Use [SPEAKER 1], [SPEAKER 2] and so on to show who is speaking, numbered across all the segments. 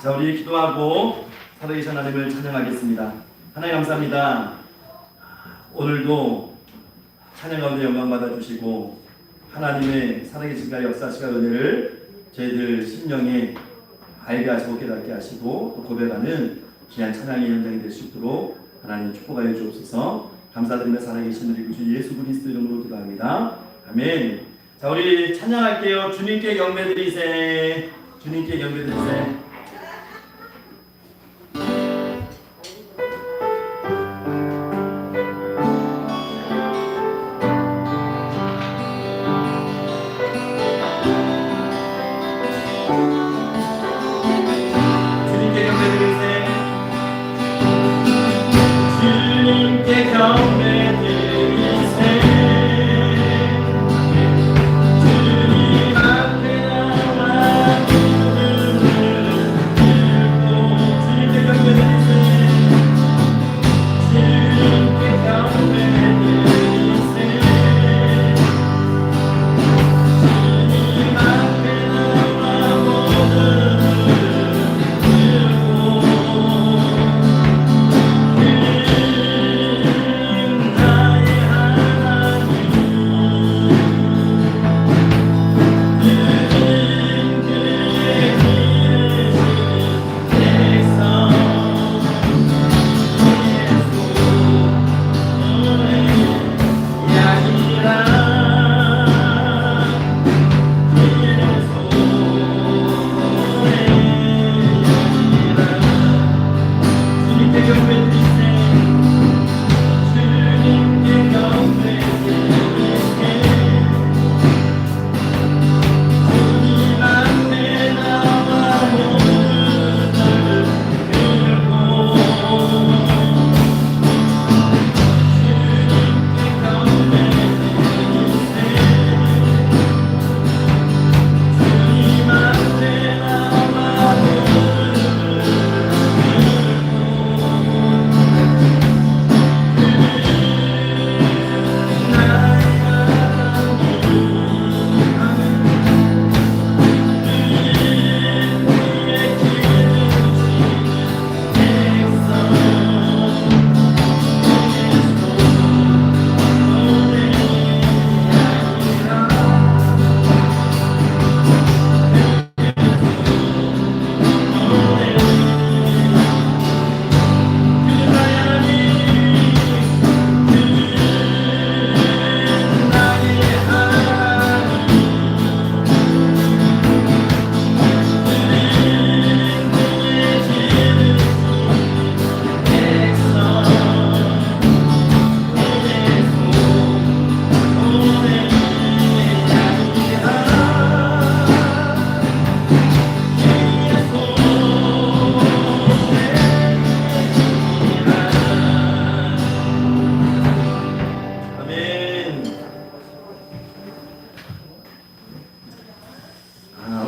[SPEAKER 1] 자, 우리 기도하고 살아계신 하나님을 찬양하겠습니다. 하나님 감사합니다. 오늘도 찬양 가운데 영광 받아주시고 하나님의 살아계신가 역사시가 은혜를 저희들 심령에 알게 하시고 깨닫게 하시고 또 고백하는 귀한 찬양의 현장이 될 수 있도록 하나님 축복하여 주옵소서. 감사드리며 살아계신 우리 구주 예수 그리스도 이름으로 기도합니다. 아멘. 자, 우리 찬양할게요. 주님께 경배드리세. 주님께 경배드리세.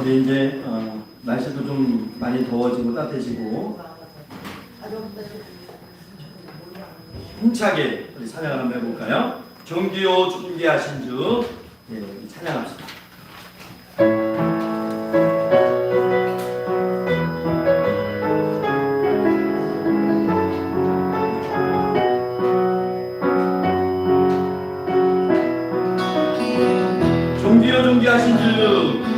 [SPEAKER 1] 이제 날씨도 좀 많이 더워지고 따뜻해지고 힘차게 우리 찬양을 한번 해볼까요? 존귀요 존귀하신 주 찬양합시다. 존귀요 존귀하신 주 존귀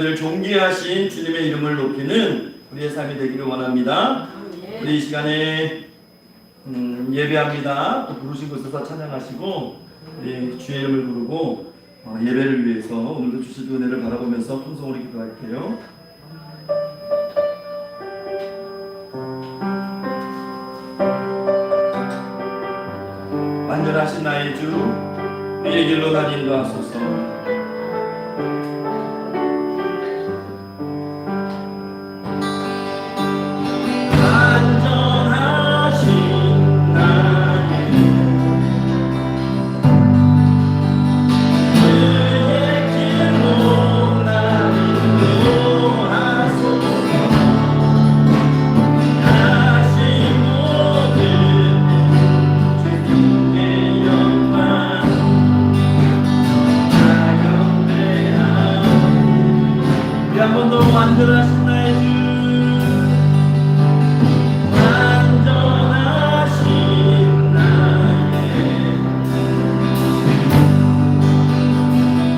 [SPEAKER 1] 늘 존귀하신 주님의 이름을 높이는 우리의 삶이 되기를 원합니다. 우리 이 시간에 예배합니다. 또 부르신 곳에서 찬양하시고 주의 이름을 부르고 예배를 위해서 오늘도 주실 은혜를 바라보면서 통성으로 기도할게요. 완전하신 나의 주 우리의 길로 날 인도하소서. 완전하신 나의 주 완전하신 나의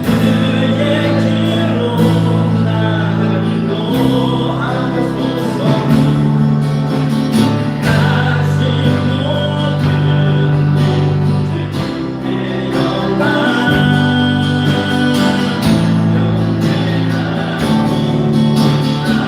[SPEAKER 1] 그의 길로 나를 인도하소서. 다시 모든 주의 영광 영원하고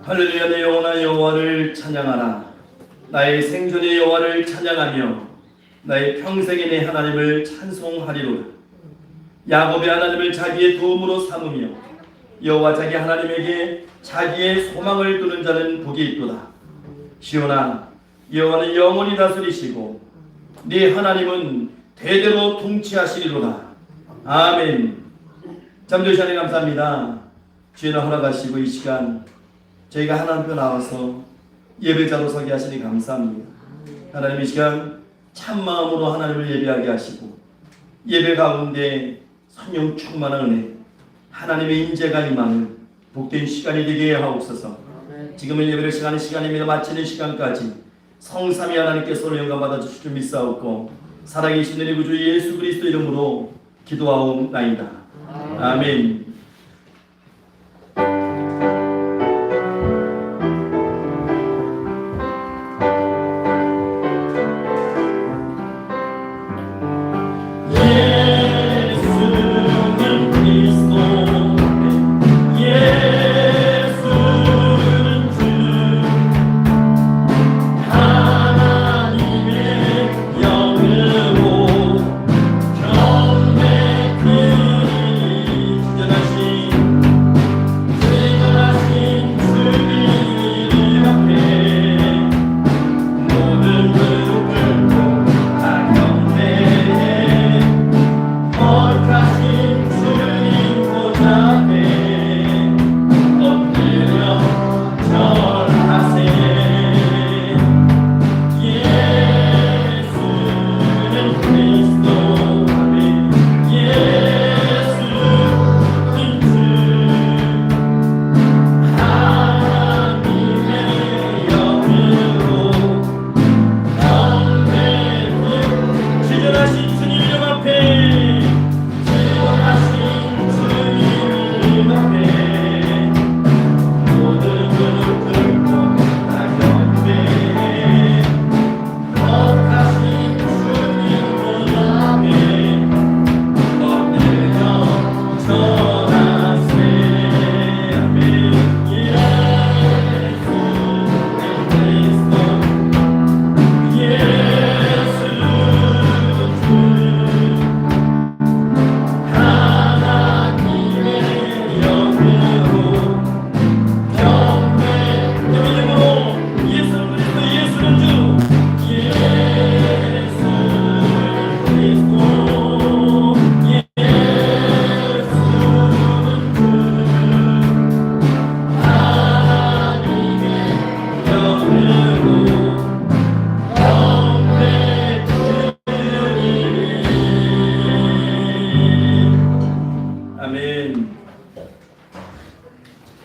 [SPEAKER 1] 할렐루야. 내 영혼아 여호와를 찬양하라. 나의 생존의 여호와를 찬양하며 나의 평생의 내 하나님을 찬송하리로다. 야곱의 하나님을 자기의 도움으로 삼으며 여호와 자기 하나님에게 자기의 소망을 두는 자는 복이 있도다. 시온아, 여호와는 영원히 다스리시고 네 하나님은 대대로 통치하시리로다. 아멘. 잠들시 하나님 감사합니다. 주님 허락하시고 이 시간 저희가 하나님 앞에 나와서 예배자로 서게 하시니 감사합니다. 하나님 이 시간 참마음으로 하나님을 예배하게 하시고 예배 가운데 성령 충만한 은혜 하나님의 인재가 임하는 복된 시간이 되게 하옵소서. 지금은 예배를 시간입니다. 마치는 시간까지 성삼위 하나님께 서로 영광 받아주실 줄 믿사옵고 살아계신 우리 구주 예수 그리스도 이름으로 기도하옵나이다. 아멘.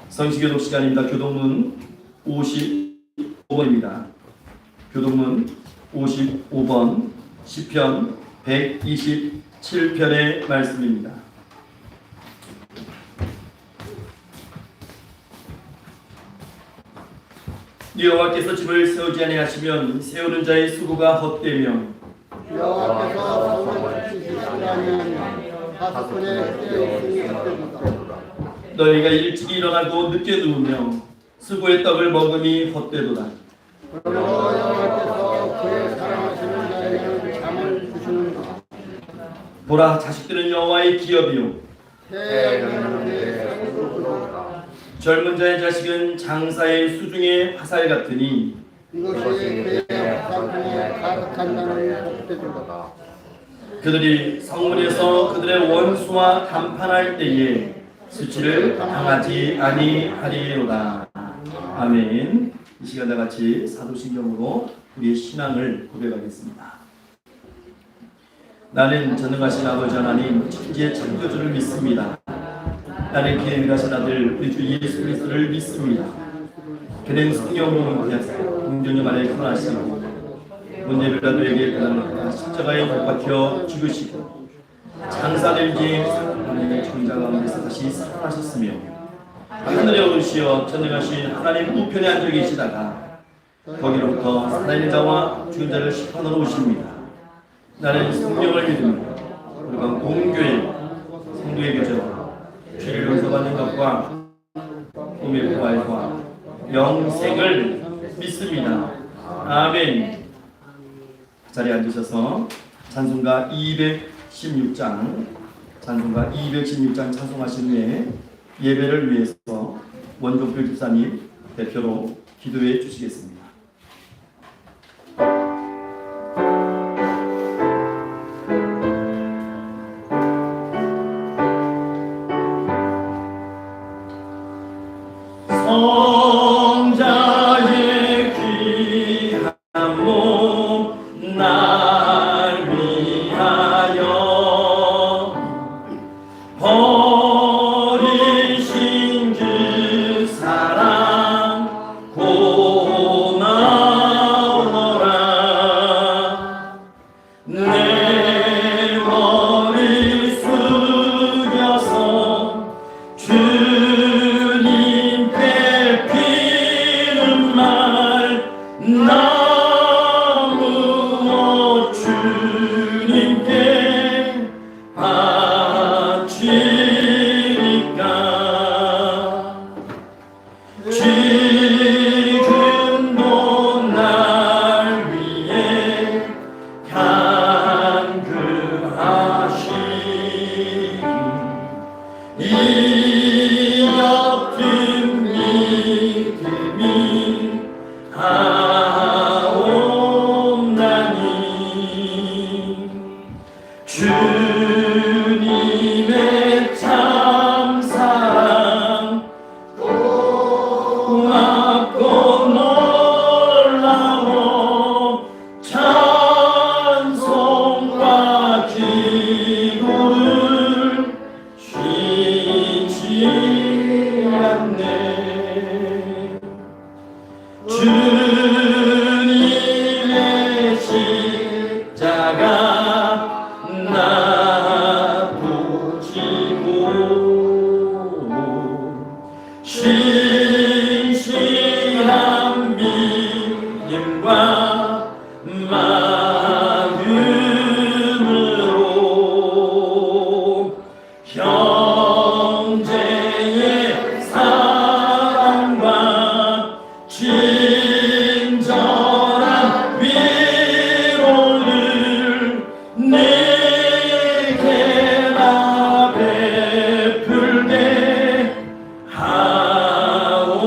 [SPEAKER 1] 성시교독 시간입니다. 교독문 55번입니다. 교독문 55번 시편 127편의 말씀입니다. 여호와께서 집을 세우지 아니하시면 세우는 자의 수고가 헛되며
[SPEAKER 2] 여호와께서 성을 지키시지 아니하면 하수꾼의 깨어있음이 헛되도다.
[SPEAKER 1] 너희가 일찍 일어나고 늦게 누우며 수고의 떡을 먹음이 헛되도다.
[SPEAKER 2] 그러므로 여호와께서 그의 사랑하시는 자에게는 잠을 주시는가.
[SPEAKER 1] 보라, 자식들은 여호와의 기업이요
[SPEAKER 2] 태양은 내 손으로 들어오다.
[SPEAKER 1] 젊은 자의 자식은 장사의 수중의 화살 같으니
[SPEAKER 2] 이것이 그의 화살통에 가득한다는 복되도다.
[SPEAKER 1] 그들이 성문에서 그들의 원수와 담판할 때에 수치를 당하지 아니하리로다. 아멘. 이 시간 다 같이 사도신경으로 우리의 신앙을 고백하겠습니다. 나는 전능하신 아버지 하나님 천지의 창조주를 믿습니다. 나는 기름 가신 아들 우리 주 예수 그리스도를 믿습니다. 그는 성령으로 잉태하사 공주님 안에 태어나시고 본예비라도에게 고난을 십자가에 못 박혀 죽으시고 장사된 지 하나님의 정자 가운데서 다시 살아나셨으며 하늘에 오르시어 전능하신 하나님 우편에 앉아 계시다가 거기로부터 살아있는 자와 죽은 자를 심판하러 오십니다. 나는 성령을 믿으며 우리가 공교회 성도의 교제와 죄를 용서받는 것과 꿈의 부활과 영생을 믿습니다. 아멘. 자리에 앉으셔서 찬송가 216장 찬송하신 후에 예배를 위해서 원종필 집사님 대표로 기도해 주시겠습니다. 성자의 귀한 몸 날 위하여 버리신 그 사랑 고마워. 주님의 참 사랑 고맙고 놀라워 찬송과 기도를 쉬지 않네. 주님의 십자가 나도 지고 신실한 믿음과 마음으로 형제의 사랑과 친절한 위로를 내게 나 베풀게 하옵소서.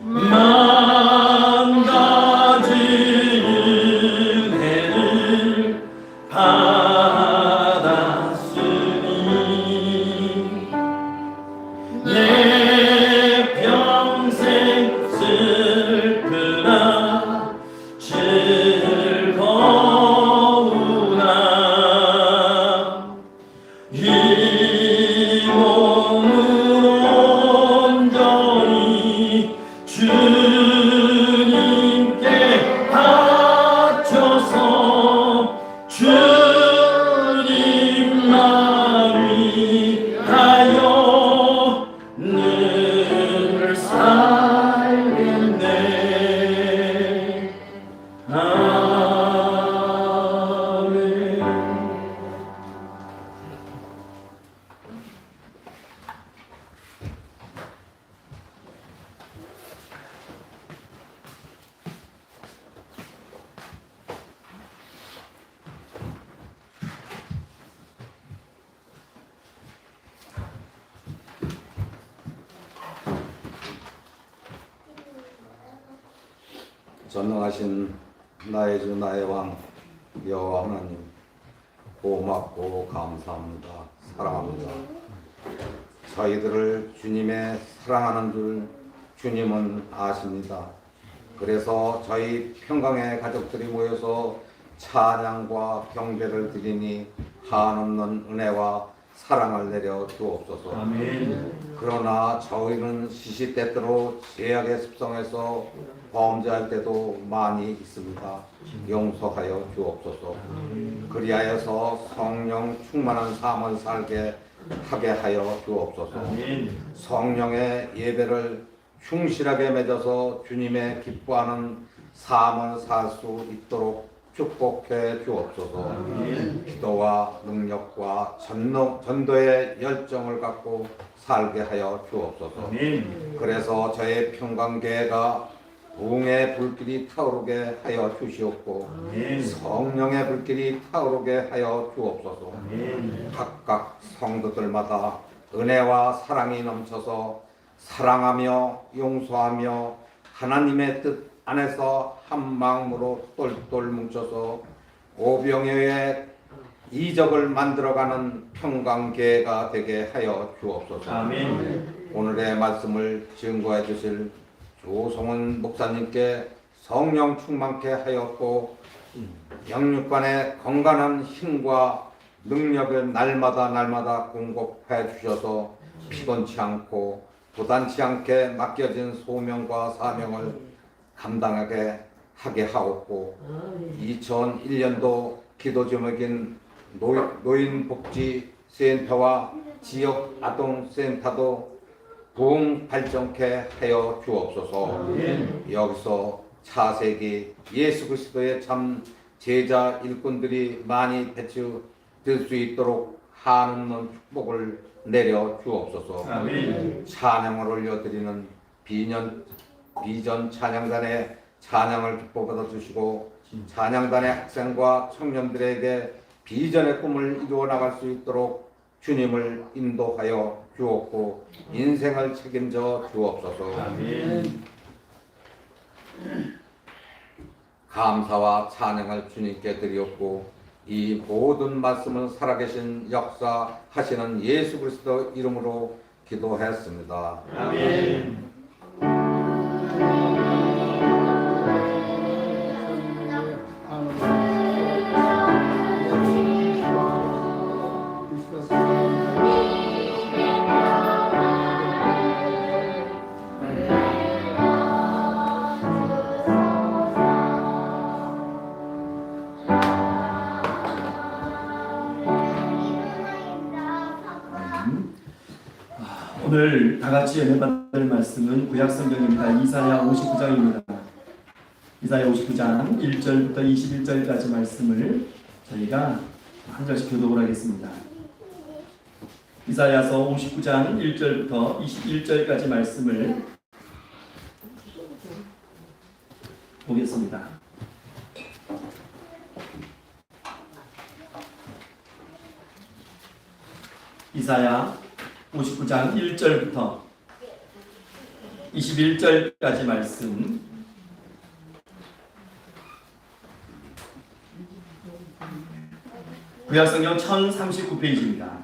[SPEAKER 1] 만 가지 은혜를 받았으니 내 평생 슬프나 즐거우나 이 몸을 온전히 주님께 바쳐서 주님만 위하여 늘 살겠네. 아멘.
[SPEAKER 3] 전능하신 나의 주 나의 왕 여호와 하나님, 고맙고 감사합니다. 사랑합니다. 저희들을 주님의 사랑하는 줄 주님은 아십니다. 그래서 저희 평강의 가족들이 모여서 찬양과 경배를 드리니 한없는 은혜와 사랑을 내려 주옵소서.
[SPEAKER 1] 아멘.
[SPEAKER 3] 그러나 저희는 시시때때로 죄악의 습성에서 범죄할 때도 많이 있습니다. 용서하여 주옵소서. 그리하여서 성령 충만한 삶을 살게 하게 하여 주옵소서.
[SPEAKER 1] 아멘.
[SPEAKER 3] 성령의 예배를 충실하게 맺어서 주님의 기뻐하는 삶을 살 수 있도록 축복해 주옵소서.
[SPEAKER 1] 아멘.
[SPEAKER 3] 기도와 능력과 전도의 열정을 갖고 살게 하여 주옵소서.
[SPEAKER 1] 아멘.
[SPEAKER 3] 그래서 저의 평강교회가 부흥의 불길이 타오르게 하여 주시옵고
[SPEAKER 1] 아멘.
[SPEAKER 3] 성령의 불길이 타오르게 하여 주옵소서.
[SPEAKER 1] 아멘.
[SPEAKER 3] 각각 성도들마다 은혜와 사랑이 넘쳐서 사랑하며 용서하며 하나님의 뜻 안에서 한 마음으로 똘똘 뭉쳐서 오병이어의 이적을 만들어가는 평강교회가 되게 하여 주옵소서.
[SPEAKER 1] 아멘.
[SPEAKER 3] 오늘의 말씀을 증거해 주실 조성은 목사님께 성령 충만케 하였고 영육간의 건강한 힘과 능력을 날마다 공급해 주셔서 피곤치 않고 부단치 않게 맡겨진 소명과 사명을 감당하게 하게 하옵고 2001년도 기도 제목인 노인복지센터와 지역 아동센터도 부흥 발전케 하여 주옵소서. 여기서 차세기 예수 그리스도의 참 제자 일꾼들이 많이 배출될 수 있도록 한없는 축복을 내려 주옵소서.
[SPEAKER 1] 아멘.
[SPEAKER 3] 찬양을 올려드리는 비전 찬양단의 찬양을 축복받아 주시고 찬양단의 학생과 청년들에게 비전의 꿈을 이루어 나갈 수 있도록 주님을 인도하여 주옵고 인생을 책임져 주옵소서.
[SPEAKER 1] 아멘.
[SPEAKER 3] 감사와 찬양을 주님께 드리었고 이 모든 말씀을 살아계신 역사하시는 예수 그리스도 이름으로 기도했습니다.
[SPEAKER 1] 아멘. 오늘 다 같이 은혜 받을 말씀은 구약 성경입니다. 이사야 59장입니다. 이사야 59장 1절부터 21절까지 말씀을 저희가 한 절씩 교독을 하겠습니다. 이사야서 59장 1절부터 21절까지 말씀을 보겠습니다. 이사야 59장 1절부터 21절까지 말씀 구약성경 1039페이지입니다.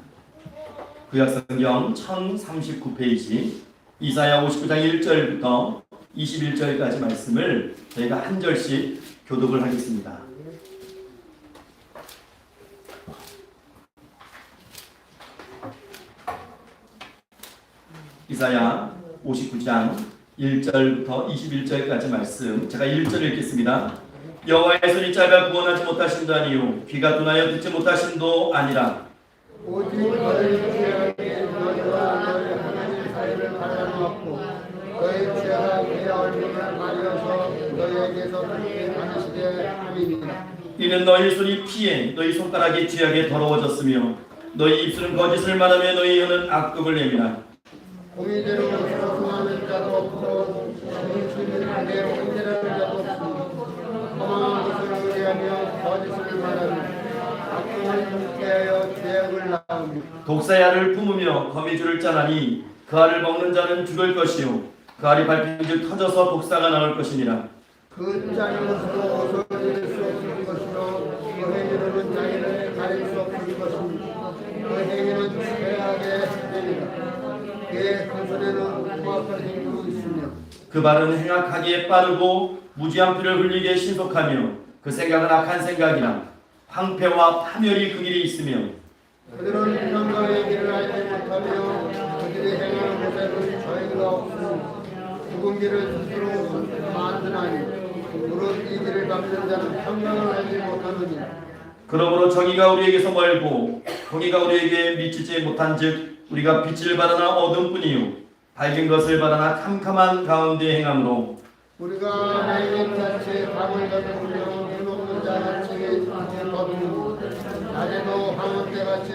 [SPEAKER 1] 구약성경 1039페이지 이사야 59장 1절부터 21절까지 말씀을 저희가 한 절씩 교독을 하겠습니다. 이사야 59장 1절부터 21절까지 말씀 제가 1절 읽겠습니다. 여호와의 손이 짧아 구원하지 못하심도 아니요 귀가 둔하여 듣지 못하심도 아니라
[SPEAKER 2] 오직 너희 죄악에 너희와 너희 하나님 사이를 가려놓았고 너희 죄가 내 얼굴을 가려서 너희에게서 그렇게 다니시게 함이니라.
[SPEAKER 1] 이는 너희 손이 피해 너희 손가락이 죄악에 더러워졌으며 너희 입술은 거짓을 말하며 너희 혀는 악독을 내미라.
[SPEAKER 2] 공의대로 소송하는 자도 없고 정치는 그대로 은혜라는 자도 없으니 허망한 것을 의뢰하며 거짓을 말하며 악동을 깨하여 죄악을 낳으며
[SPEAKER 1] 독사의 알을 품으며 거미줄을 짜나니 그 알을 먹는 자는 죽을 것이요 그 알이 밟힌즉 터져서 독사가 나올 것이니라.
[SPEAKER 2] 그 짜는 것으로 옷을 잃을 수 없을 것이요 그 행위로는 자기를 가릴 수 없을 것입니다. 그 행위는 죄악의 행위라. 그의 그 손에는 고압을 행위로 있으며
[SPEAKER 1] 그 발은 행악하기에 빠르고 무지한 피를 흘리기에 신속하며 그 생각은 악한 생각이나 황폐와 파멸이 그 길에 있으며
[SPEAKER 2] 그들은 평강의 길을 알지 못하며 그들이 행하는 곳에는 저희가 없으니 죽은 길을 스스로 만드나니 무릇 이 길을 밟는 자는 평강을 알지 못하느니
[SPEAKER 1] 그러므로 정의가 우리에게서 멀고 공의가 우리에게 미치지 못한즉 우리가 빛을 바라나 어둠뿐이요 밝은 것을 바라나 캄캄한 가운데 행함으로
[SPEAKER 2] 우리가 날갯같이 밤을 거두며 눈없는 자같이 거두니 낮에도 황혼때같이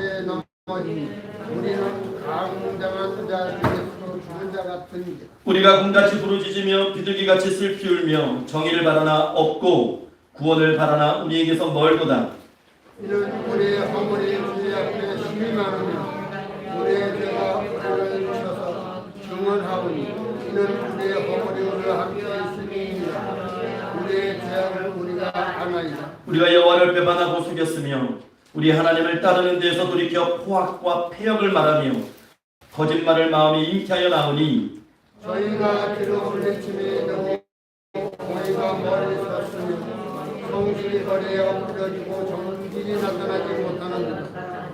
[SPEAKER 2] 넘어지니 우리는 강장한 자 중에서 죽은 자 같으니
[SPEAKER 1] 우리가 kum같이 부르짖으며 비둘기같이 슬피 울며 정의를 바라나 없고 구원을 바라나 우리에게서 멀도다.
[SPEAKER 2] 이는 우리의 허물이 주의 앞에 심히 많으며 우리의 죄가 우리를 쳐서 증언하오니 이는 우리의 허물이 우리와 함께 있음이니라. 우리의 죄악을 우리가 아나이다.
[SPEAKER 1] 우리가 여호와를 배반하고 속였으며 우리 하나님을 따르는 데에서 돌이켜 포악과 폐역을 말하며 거짓말을 마음에 잉태하여 나오니
[SPEAKER 2] 저희가 뒤로 물리침이 되고 저희가 멀리 섰으며 성실이 거리에 엎드려지고 정직이 나타나지 못하는도다.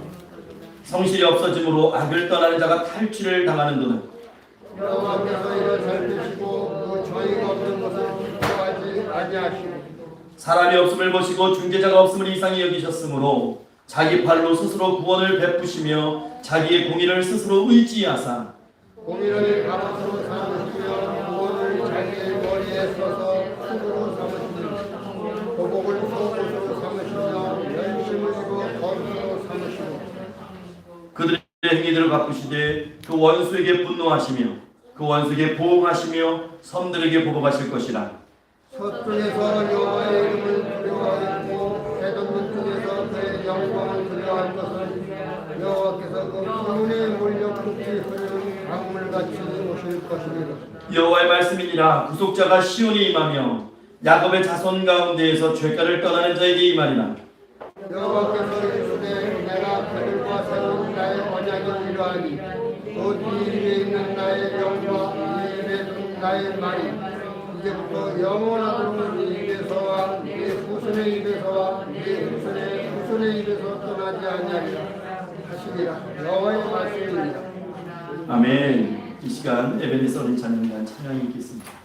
[SPEAKER 1] 성실이 없어짐으로 악을 떠나는 자가 탈취를 당하는도다.
[SPEAKER 2] 여호와께서 이를 살피시고 그 저희가 없는 것을 기뻐하지 아니하시고
[SPEAKER 1] 사람이 없음을 보시고 중재자가 없음을 이상히 여기셨으므로 자기 팔로 스스로 구원을 베푸시며 자기의 공의를 스스로 의지하사
[SPEAKER 2] 공의를 갑옷으로 삼으시며 구원을 자기의 머리에 써서 흙으로 삼으시며 보복을 속옷으로 삼으시며 열심을 입어 거룩으로 삼으시고
[SPEAKER 1] 그들의 행위들을 갚으시되 그 원수에게 분노하시며 그 원수에게 보응하시며 섬들에게 보복하실 것이라.
[SPEAKER 2] 서쪽에서 여호와의 이름을 두려워하고 해돋는 쪽에서 그의 영광을 두려워할 것은 여호와께서 그 기운에 몰려 급히 흐르는 강물같이 오실 것이니라.
[SPEAKER 1] 여호와의 말씀이니라. 구속자가 시온에 임하며 야곱의 자손 가운데에서 죄가를 떠나는 자에게 임하리라.
[SPEAKER 2] 여호와께서 이르시되 내가 그들과 세운 나의 언약이 이러하니 또 네 입에 있는 나의 영과 네 입에 든 나의 말이 이제부터 영원하도록 네 입에서와 네 후손의 입에서와 네 후손의 입에서 떠나지 아니하리라 하시니라. 여호와의 말씀입니다.
[SPEAKER 1] 아멘. 이 시간 에베네서 어린 자녀에 대한 찬양이 있겠습니다.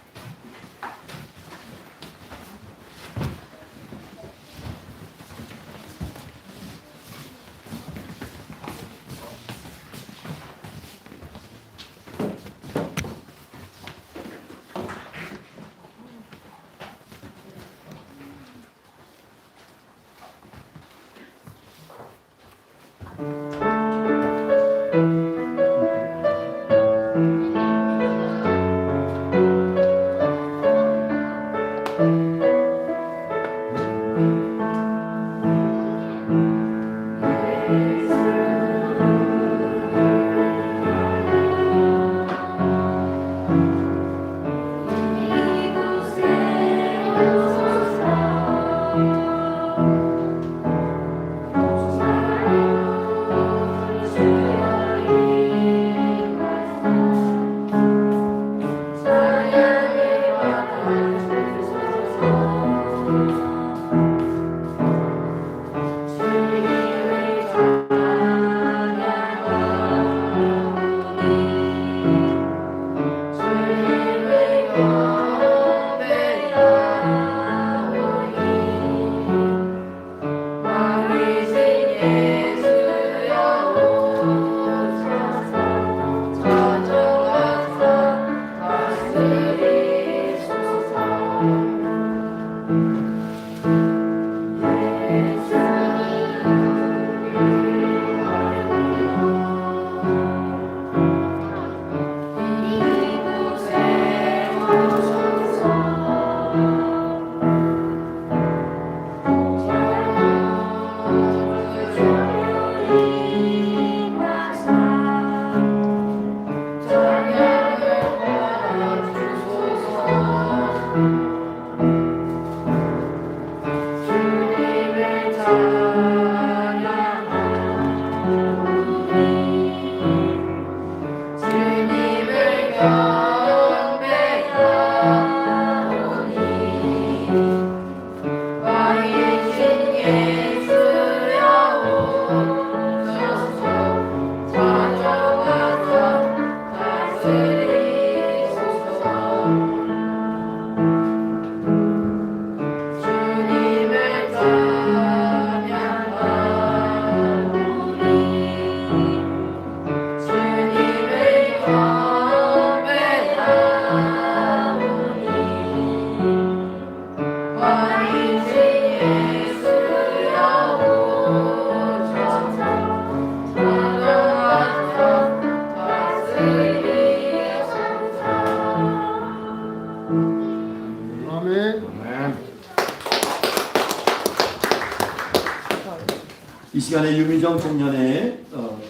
[SPEAKER 1] 이 시간에 유미정 청년의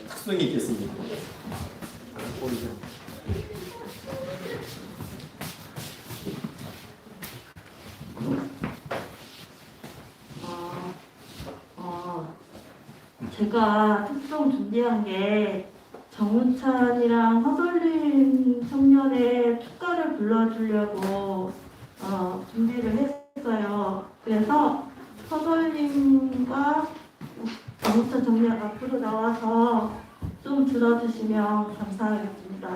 [SPEAKER 1] 특송이 있겠습니다.
[SPEAKER 4] 제가 특송 준비한 게 정우찬이랑 허설림 청년의 축가를 불러주려고 준비를 했어요. 그래서 허설림과 정우찬 청년 앞으로 나와서 좀 들어주시면 감사하겠습니다.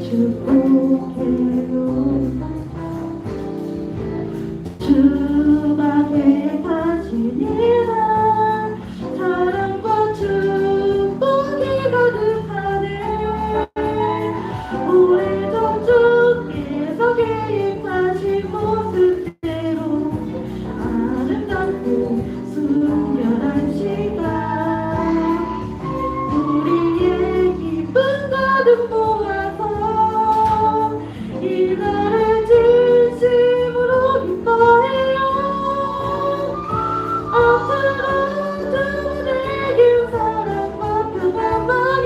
[SPEAKER 4] 축복해요. 주방에 가시니라 사랑과 축복이 가득하네. 오래전 주께서 계획하신 모습대로 아름답고 순결한 시간 우리의 기쁨 가득 모아서 이날을 진심으로 기뻐해요. 앞으로 주님에게 사랑과 평안만이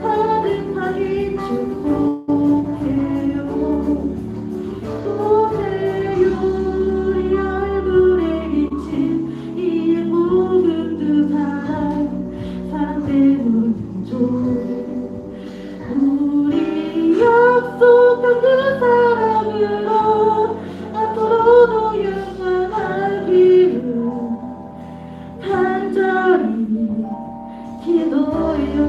[SPEAKER 4] 가득하게 축복해요. 보세요 우리 얼굴에 비친 이 예쁜 두 사랑 사랑 때문이죠. 우리 약속한 그 사랑으로 앞으로도 영원하기를 간절히 기도해요.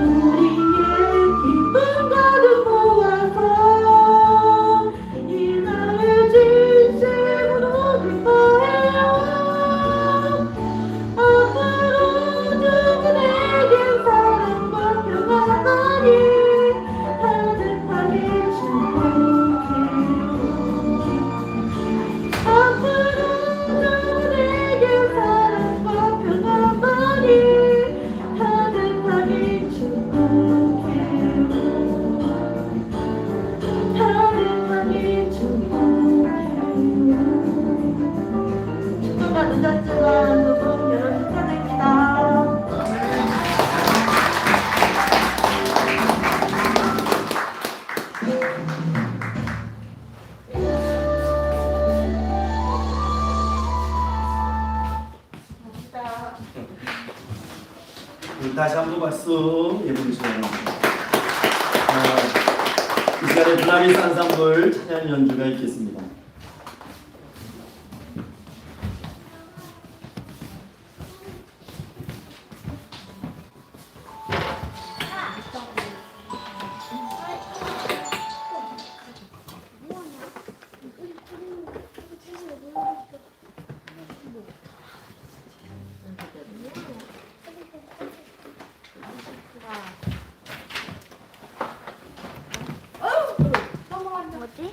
[SPEAKER 4] 우리의 기쁨 가득 모아서 이날을 진심으로 기뻐해요. 앞으로 주님에게 사랑과 평안만이 가득하게 축복해요. 앞으로 주님에게 사랑과 평안만이 가득하게 축복해요. 가득하게 축복해요. 축도가 늦었지만 조금 여러 축하드립니다.
[SPEAKER 1] 다시 한번 박수 예보주시기 바랍니다. 이 시간에 두나미스 안상블 찬양 연주가 있겠습니다.
[SPEAKER 5] 뭐지?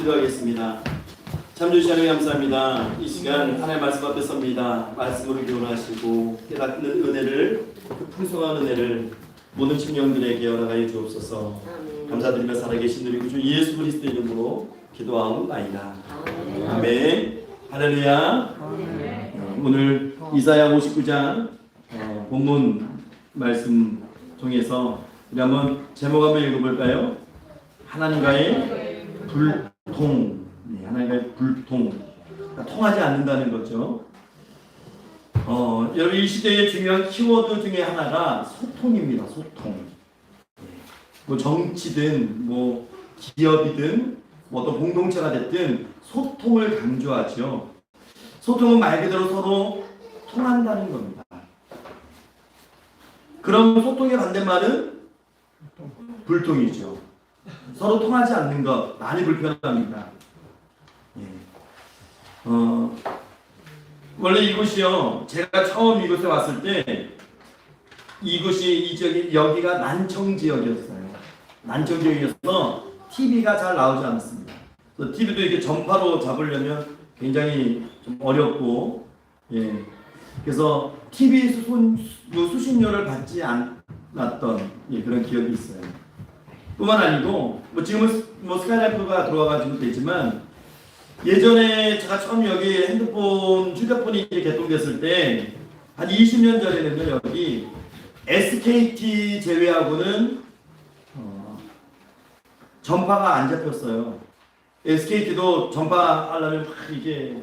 [SPEAKER 1] 기도하겠습니다. 참 주신 하나님 감사합니다. 이 시간 하나님의 말씀 앞에 섭니다. 말씀으로 교훈하시고 깨닫는 은혜를, 그 풍성한 은혜를 모든 청년들에게 허락하여 주옵소서. 감사드리며 살아계신 우리 구주 예수 그리스도 이름으로 기도하옵나이다. 아멘. 할렐루야. 오늘 이사야 59장 본문 말씀 통해서 우리 한번 제목 한번 읽어볼까요? 하나님과의 불통. 네, 하나님과의 불통. 그러니까 통하지 않는다는 거죠. 여러분 이 시대의 중요한 키워드 중에 하나가 소통입니다. 소통. 뭐 정치든 뭐 기업이든 뭐 어떤 공동체가 됐든 소통을 강조하죠. 소통은 말 그대로 서로 통한다는 겁니다. 그럼 소통의 반대말은 불통이죠. 서로 통하지 않는 것 많이 불편합니다. 원래 이곳이요, 제가 처음 이곳에 왔을 때 이곳이 이 지역이 여기가 난청 지역이었어요. 난청 지역이어서 TV가 잘 나오지 않았습니다. 그래서 TV도 이렇게 전파로 잡으려면 굉장히 좀 어렵고, 그래서 TV 수신료를 받지 않았던 그런 기억이 있어요. 뿐만 아니고 뭐 지금은 뭐 스카이라이프가 들어와가지고 되지만 예전에 제가 처음 여기 휴대폰이 개통됐을 때 한 20년 전에는요, 여기 SKT 제외하고는 전파가 안 잡혔어요. SKT도 전파하려면 막 이게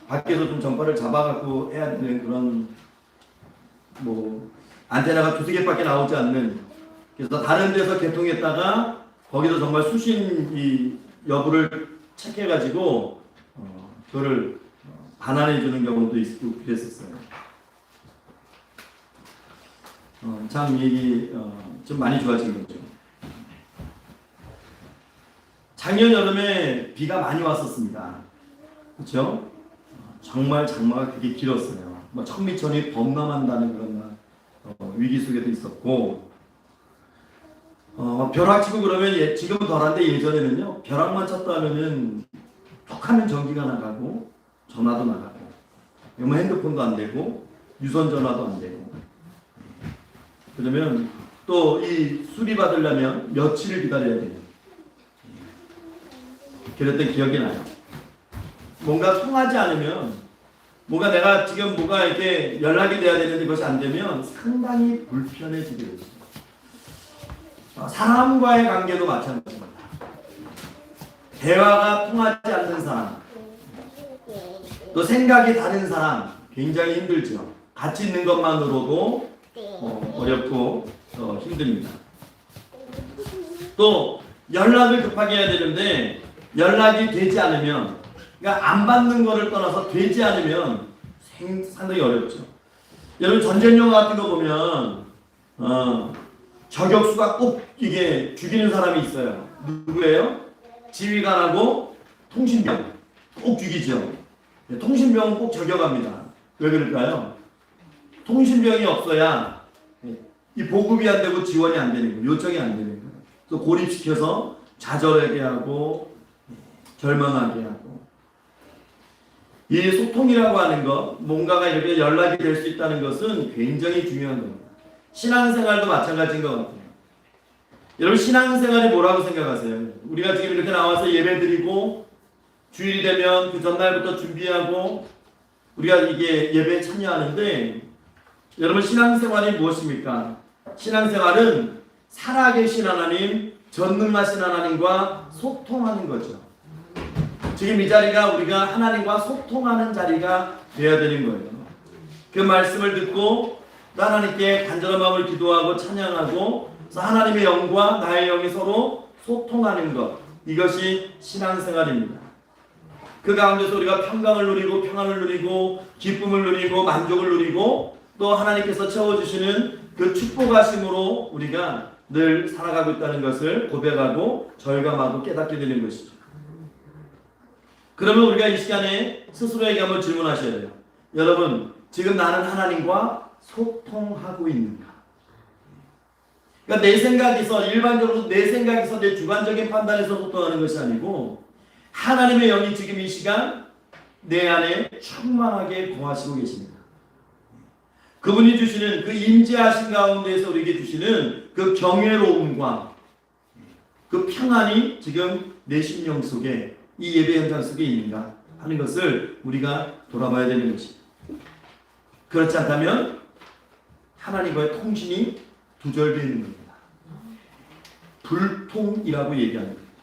[SPEAKER 1] 밖에서 좀 전파를 잡아갖고 해야 되는 그런 뭐 안테나가 두세 개밖에 나오지 않는, 그래서 다른 데서 개통했다가 거기서 정말 수신 이 여부를 체크해가지고 그거를 반환해주는 경우도 있고 그랬었어요. 참 얘기 좀 많이 좋아진 거죠. 작년 여름에 비가 많이 왔었습니다. 그렇죠? 정말 장마가 되게 길었어요. 뭐 천미천이 범람한다는 그런 위기 속에도 있었고, 벼락 치고 그러면 지금은 덜한데 예전에는요, 벼락만 쳤다 하면은 툭하면 전기가 나가고 전화도 나가고 뭐 핸드폰도 안 되고 유선 전화도 안 되고, 그러면 또 이 수리 받으려면 며칠을 기다려야 돼요. 그랬던 기억이 나요. 뭔가 통하지 않으면, 뭔가 내가 지금 뭐가 이렇게 연락이 돼야 되는데 이것이 안 되면 상당히 불편해지게 됩니다. 사람과의 관계도 마찬가지입니다. 대화가 통하지 않는 사람, 또 생각이 다른 사람 굉장히 힘들죠. 같이 있는 것만으로도 어렵고 힘듭니다. 또 연락을 급하게 해야 되는데 연락이 되지 않으면, 그러니까 안 받는 거를 떠나서 되지 않으면 상당히 어렵죠. 여러분 전쟁 영화 같은 거 보면 저격수가 꼭 이게 죽이는 사람이 있어요. 누구예요? 지휘관하고 통신병 꼭 죽이죠. 통신병은 꼭 저격합니다. 왜 그럴까요? 통신병이 없어야 이 보급이 안 되고 지원이 안 되는 거예요. 요청이 안 되는 거예요. 그래서 고립시켜서 좌절하게 하고 절망하게 하고. 이 소통이라고 하는 것, 뭔가가 이렇게 연락이 될 수 있다는 것은 굉장히 중요한 겁니다. 신앙생활도 마찬가지인 것 같아요. 여러분 신앙생활이 뭐라고 생각하세요? 우리가 지금 이렇게 나와서 예배드리고 주일이 되면 그 전날부터 준비하고 우리가 이게 예배에 참여하는데, 여러분 신앙생활이 무엇입니까? 신앙생활은 살아계신 하나님, 전능하신 하나님과 소통하는 거죠. 지금 이 자리가 우리가 하나님과 소통하는 자리가 되어야 되는 거예요. 그 말씀을 듣고 하나님께 간절한 마음을 기도하고 찬양하고, 그래서 하나님의 영과 나의 영이 서로 소통하는 것, 이것이 신앙생활입니다. 그 가운데서 우리가 평강을 누리고 평안을 누리고 기쁨을 누리고 만족을 누리고 또 하나님께서 채워주시는 그 축복하심으로 우리가 늘 살아가고 있다는 것을 고백하고 절감하고 깨닫게 되는 것이죠. 그러면 우리가 이 시간에 스스로에게 한번 질문하셔야 돼요. 여러분, 지금 나는 하나님과 소통하고 있는가? 그러니까 내 생각에서, 일반적으로 내 생각에서 내 주관적인 판단에서 소통하는 것이 아니고 하나님의 영이 지금 이 시간 내 안에 충만하게 거하시고 계십니다. 그분이 주시는 그 임재하신 가운데에서 우리에게 주시는 그 경외로움과 그 평안이 지금 내 심령 속에 이 예배 현장 속에 있는가 하는 것을 우리가 돌아봐야 되는 것입니다. 그렇지 않다면 하나님과의 통신이 두절되어 있는 겁니다. 불통이라고 얘기하는 겁니다.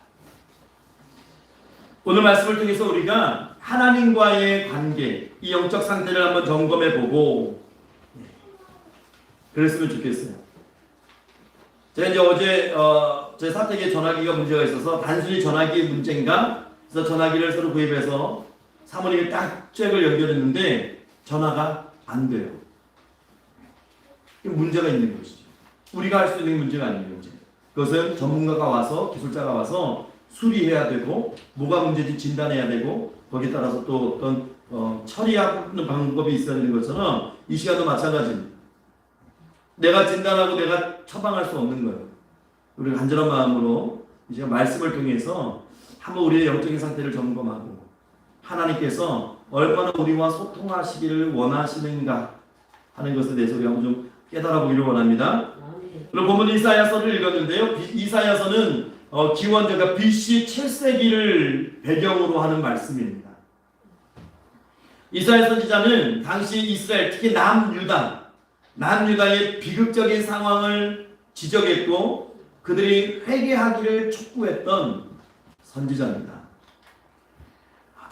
[SPEAKER 1] 오늘 말씀을 통해서 우리가 하나님과의 관계, 이 영적 상태를 한번 점검해 보고 그랬으면 좋겠어요. 제가 이제 어제 제 사택에 전화기가 문제가 있어서 단순히 전화기 문제인가? 그래서 전화기를 새로 구입해서 사모님이 딱 잭을 연결했는데 전화가 안 돼요. 문제가 있는 것이죠. 우리가 할 수 있는 문제가 아닌 문제. 그것은 전문가가 와서 기술자가 와서 수리해야 되고 뭐가 문제인지 진단해야 되고 거기에 따라서 또 어떤 처리하는 방법이 있어야 되는 것처럼 이 시간도 마찬가지입니다. 내가 진단하고 내가 처방할 수 없는 거예요. 우리가 간절한 마음으로 이제 말씀을 통해서 한번 우리의 영적인 상태를 점검하고 하나님께서 얼마나 우리와 소통하시기를 원하시는가 하는 것에 대해서 우리가 한번 좀 깨달아 보기를 원합니다. 그리고 본문 이사야서를 읽었는데요. 이사야서는 기원전가 BC 7세기를 배경으로 하는 말씀입니다. 이사야 선지자는 당시 이스라엘, 특히 남유다의 비극적인 상황을 지적했고 그들이 회개하기를 촉구했던 선지자입니다.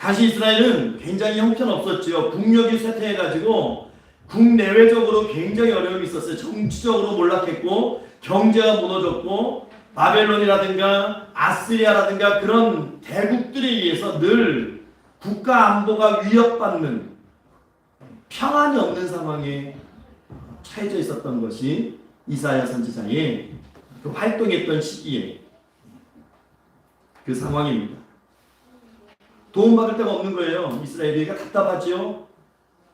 [SPEAKER 1] 당시 이스라엘은 굉장히 형편없었죠. 국력이 쇠퇴해가지고 국내외적으로 굉장히 어려움이 있었어요. 정치적으로 몰락했고 경제가 무너졌고 바벨론이라든가 아스리아라든가 그런 대국들에 의해서 늘 국가 안보가 위협받는 평안이 없는 상황에 처해져 있었던 것이 이사야 선지자의 그 활동했던 시기에 그 상황입니다. 도움받을 데가 없는 거예요. 이스라엘이 답답하지요.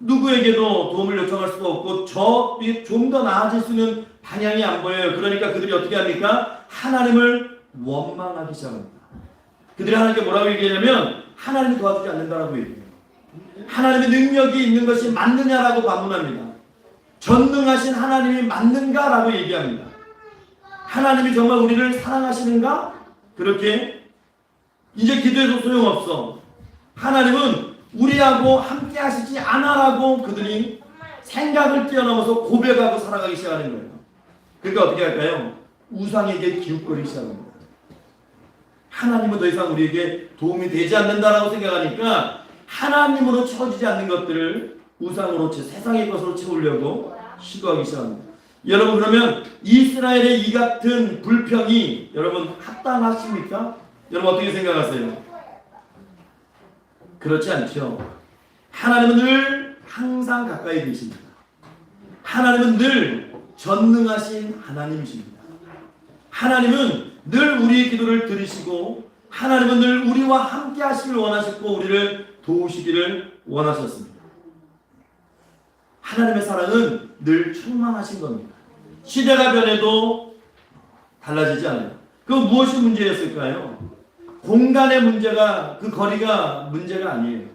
[SPEAKER 1] 누구에게도 도움을 요청할 수가 없고 좀 더 나아질 수 있는 방향이 안 보여요. 그러니까 그들이 어떻게 합니까? 하나님을 원망하기 시작합니다. 그들이 하나님께 뭐라고 얘기하냐면 하나님이 도와주지 않는다라고 얘기해요. 하나님의 능력이 있는 것이 맞느냐라고 반문합니다. 전능하신 하나님이 맞는가라고 얘기합니다. 하나님이 정말 우리를 사랑하시는가? 그렇게 이제 기도해도 소용없어. 하나님은 우리하고 함께 하시지 않아라고 그들이 생각을 뛰어넘어서 고백하고 살아가기 시작하는 거예요. 그러니까 어떻게 할까요? 우상에게 기웃거리기 시작합니다. 하나님은 더 이상 우리에게 도움이 되지 않는다라고 생각하니까 하나님으로 채워지지 않는 것들을 우상으로 세상의 것으로 채우려고 시도하기 시작합니다. 여러분 그러면 이스라엘의 이 같은 불평이 여러분 합당하십니까? 여러분 어떻게 생각하세요? 그렇지 않죠. 하나님은 늘 항상 가까이 계십니다. 하나님은 늘 전능하신 하나님이십니다. 하나님은 늘 우리의 기도를 들으시고 하나님은 늘 우리와 함께 하시길 원하셨고 우리를 도우시기를 원하셨습니다. 하나님의 사랑은 늘 충만하신 겁니다. 시대가 변해도 달라지지 않아요. 그 무엇이 문제였을까요? 공간의 문제가 그 거리가 문제가 아니에요.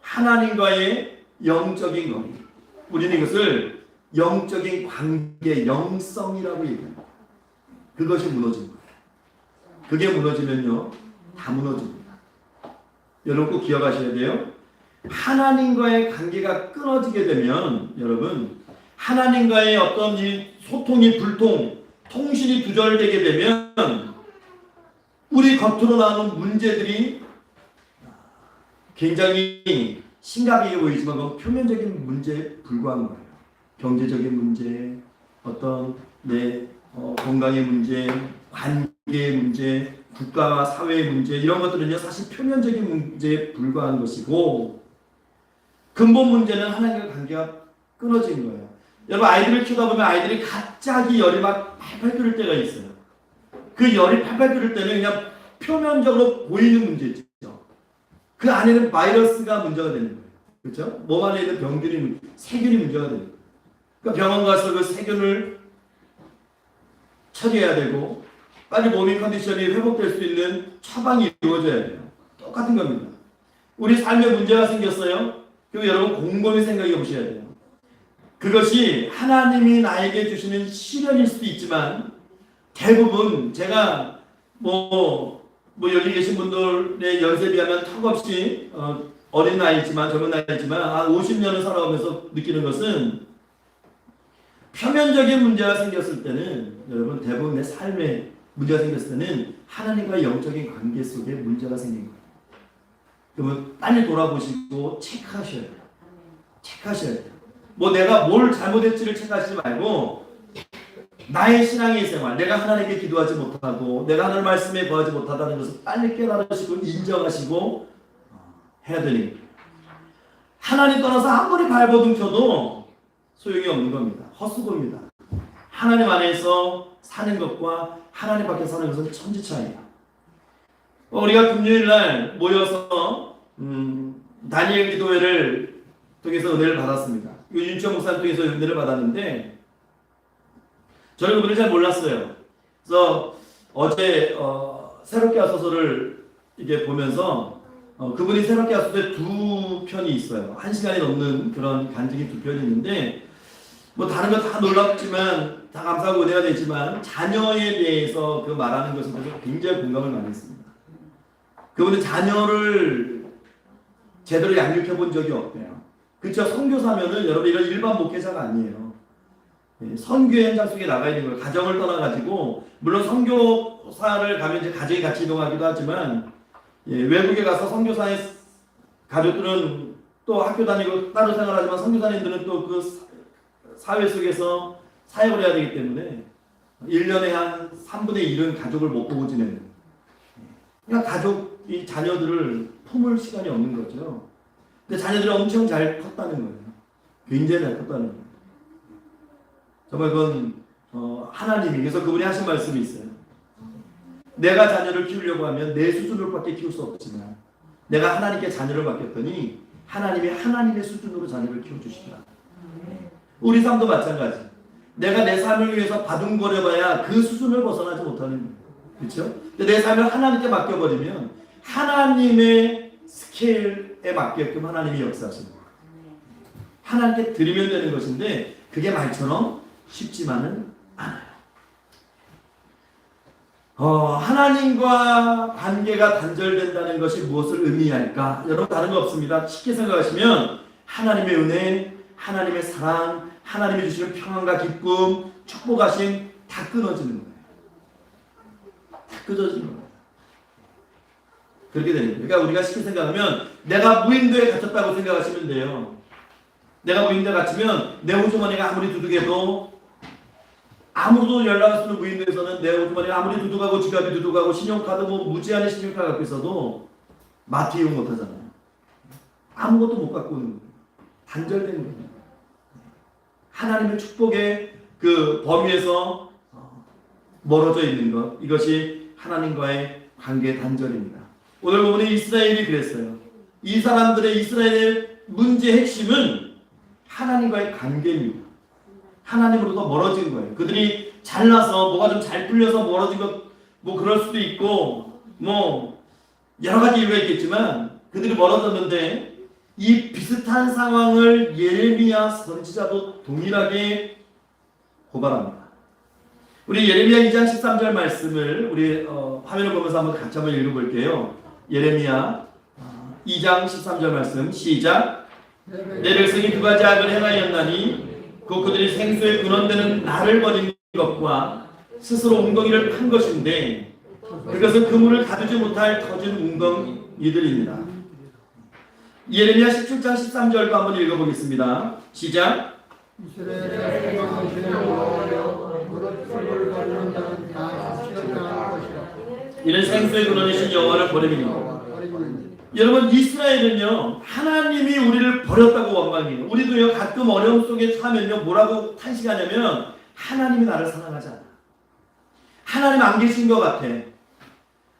[SPEAKER 1] 하나님과의 영적인 거리. 우리는 이것을 영적인 관계, 영성이라고 얘기합니다. 그것이 무너진 거예요. 그게 무너지면요, 다 무너집니다. 여러분 꼭 기억하셔야 돼요. 하나님과의 관계가 끊어지게 되면 여러분 하나님과의 어떤 이 소통이 불통, 통신이 두절되게 되면 우리 겉으로 나오는 문제들이 굉장히 심각하게 보이지만 그건 표면적인 문제에 불과한 거예요. 경제적인 문제, 어떤 건강의 문제, 관계의 문제, 국가와 사회의 문제 이런 것들은요 사실 표면적인 문제에 불과한 것이고 근본 문제는 하나님과 관계가 끊어진 거예요. 여러분 아이들을 키우다 보면 아이들이 갑자기 열이 막 팔팔 끓을 때가 있어요. 그 열이 팔팔 끓을 때는 그냥 표면적으로 보이는 문제죠. 그 안에는 바이러스가 문제가 되는 거예요. 그렇죠? 몸 안에 있는 병들이, 세균이 문제가 되는 거예요. 그러니까 병원 가서 그 세균을 처리해야 되고 빨리 몸의 컨디션이 회복될 수 있는 처방이 이루어져야 돼요. 똑같은 겁니다. 우리 삶에 문제가 생겼어요. 그리고 여러분 곰곰이 생각해 보셔야 돼요. 그것이 하나님이 나에게 주시는 시련일 수도 있지만 대부분 제가 여기 계신 분들의 연세에 비하면 턱없이 어린 나이지만 젊은 나이지만 한 50년을 살아오면서 느끼는 것은 표면적인 문제가 생겼을 때는 여러분 대부분 내 삶에 문제가 생겼을 때는 하나님과의 영적인 관계 속에 문제가 생긴 거예요. 그러면 빨리 돌아보시고 체크하셔야 돼요. 체크하셔야 돼요. 내가 뭘 잘못했지를 체크하시지 말고 나의 신앙의 생활, 내가 하나님께 기도하지 못하고 내가 하나님 말씀에 거하지 못하다는 것을 빨리 깨달으시고 인정하시고 해야 되는 거예요. 하나님 떠나서 아무리 발버둥 켜도 소용이 없는 겁니다. 헛수고입니다. 하나님 안에서 사는 것과 하나님 밖에 사는 것은 천지 차이예요. 우리가 금요일날 모여서 다니엘 기도회를 통해서 은혜를 받았습니다. 윤치영 목사님 통해서 은혜를 받았는데 저는 그분을 잘 몰랐어요. 그래서 어제 새롭게 하소서를 이게 보면서 그분이 새롭게 하소서에 두 편이 있어요. 1시간이 넘는 그런 간증이 두 편이 있는데 다른 거 다 놀랍지만 다 감사하고 은혜가 되지만 자녀에 대해서 그 말하는 것에 대해서 굉장히 공감을 많이 했습니다. 그분은 자녀를 제대로 양육해 본 적이 없대요. 그렇죠? 선교사면은 여러분 이런 일반 목회자가 아니에요. 선교의 현장 속에 나가 있는 거예요. 가정을 떠나가지고 물론 선교사를 가면 이제 가정이 같이 이동하기도 하지만 외국에 가서 선교사의 가족들은 또 학교 다니고 따로 생활하지만 선교사님들은 또 그 사회 속에서 사역을 해야 되기 때문에 1년에 한 3분의 1은 가족을 못 보고 지내는 그러니까 가족이 자녀들을 품을 시간이 없는 거죠. 근데 자녀들이 엄청 잘 컸다는 거예요. 굉장히 잘 컸다는 거예요. 정말 그건 하나님이 그래서 그분이 하신 말씀이 있어요. 내가 자녀를 키우려고 하면 내 수준으로밖에 키울 수 없지만 내가 하나님께 자녀를 맡겼더니 하나님이 하나님의 수준으로 자녀를 키워주시더라. 우리 삶도 마찬가지. 내가 내 삶을 위해서 바둥거려봐야 그 수준을 벗어나지 못하는 거예요. 그렇죠? 내 삶을 하나님께 맡겨버리면 하나님의 스케일에 맞게끔 하나님이 역사하시는 거예요. 하나님께 드리면 되는 것인데 그게 말처럼 쉽지만은 않아요. 하나님과 관계가 단절된다는 것이 무엇을 의미할까? 여러분 다른 거 없습니다. 쉽게 생각하시면 하나님의 은혜, 하나님의 사랑, 하나님이 주시는 평안과 기쁨, 축복하심 다 끊어지는 거예요. 다 끊어지는 거예요. 그렇게 되는 거예요. 그러니까 우리가 쉽게 생각하면 내가 무인도에 갇혔다고 생각하시면 돼요. 내가 무인도에 갇히면 내 호주머니가 아무리 두둑해도 아무도 연락할 수 없는 무인도에서는 내 호주머니가 아무리 두둑하고 지갑이 두둑하고 신용카드 무제한의 신용카드 갖고 있어도 마트 이용 못하잖아요. 아무것도 못 갖고 오는 거예요. 단절된 거예요. 하나님의 축복의 그 범위에서 멀어져 있는 것, 이것이 하나님과의 관계 단절입니다. 오늘 보면 이스라엘이 그랬어요. 이 사람들의 이스라엘의 문제의 핵심은 하나님과의 관계입니다. 하나님으로부터 멀어진 거예요. 그들이 잘나서 뭐가 좀 잘 풀려서 멀어진 것 그럴 수도 있고 여러 가지 이유가 있겠지만 그들이 멀어졌는데 이 비슷한 상황을 예레미야 선지자도 동일하게 고발합니다. 우리 예레미야 2장 13절 말씀을 우리 화면을 보면서 같이 한번 읽어볼게요. 예레미야 2장 13절 말씀 시작. 내 백성이 두 가지 악을 행하였나니 곧 그들이 생수에 근원되는 나를 버린 것과 스스로 웅덩이를 판 것인데 그것은 그물을 가두지 못할 터진 웅덩이들입니다. 예레미야 17장 13절도 한번 읽어보겠습니다. 시작. 이는 생수의 근원이신 여호와를 버림이니라. 여러분 이스라엘은요 하나님이 우리를 버렸다고 원망해요. 우리도요 가끔 어려움 속에 처하면요 뭐라고 탄식하냐면 하나님이 나를 사랑하지 않아. 하나님 안 계신 것 같아.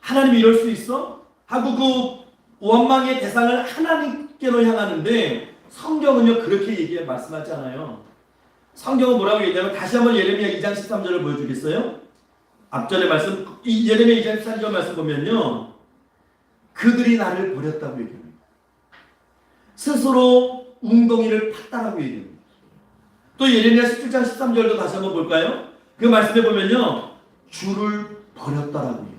[SPEAKER 1] 하나님이 이럴 수 있어? 하고 그 원망의 대상을 하나님께로 향하는데 성경은요 그렇게 말씀하지 않아요. 성경은 뭐라고 얘기하면 다시 한번 예레미야 2장 13절을 보여주겠어요? 앞전에 말씀, 이 예레미야 23절 말씀 보면요, 그들이 나를 버렸다고 얘기합니다. 스스로 웅덩이를 팠다라고 얘기합니다. 또 예레미야 17장 13절도 다시 한번 볼까요? 그 말씀에 보면요, 주를 버렸다라고 얘기해요.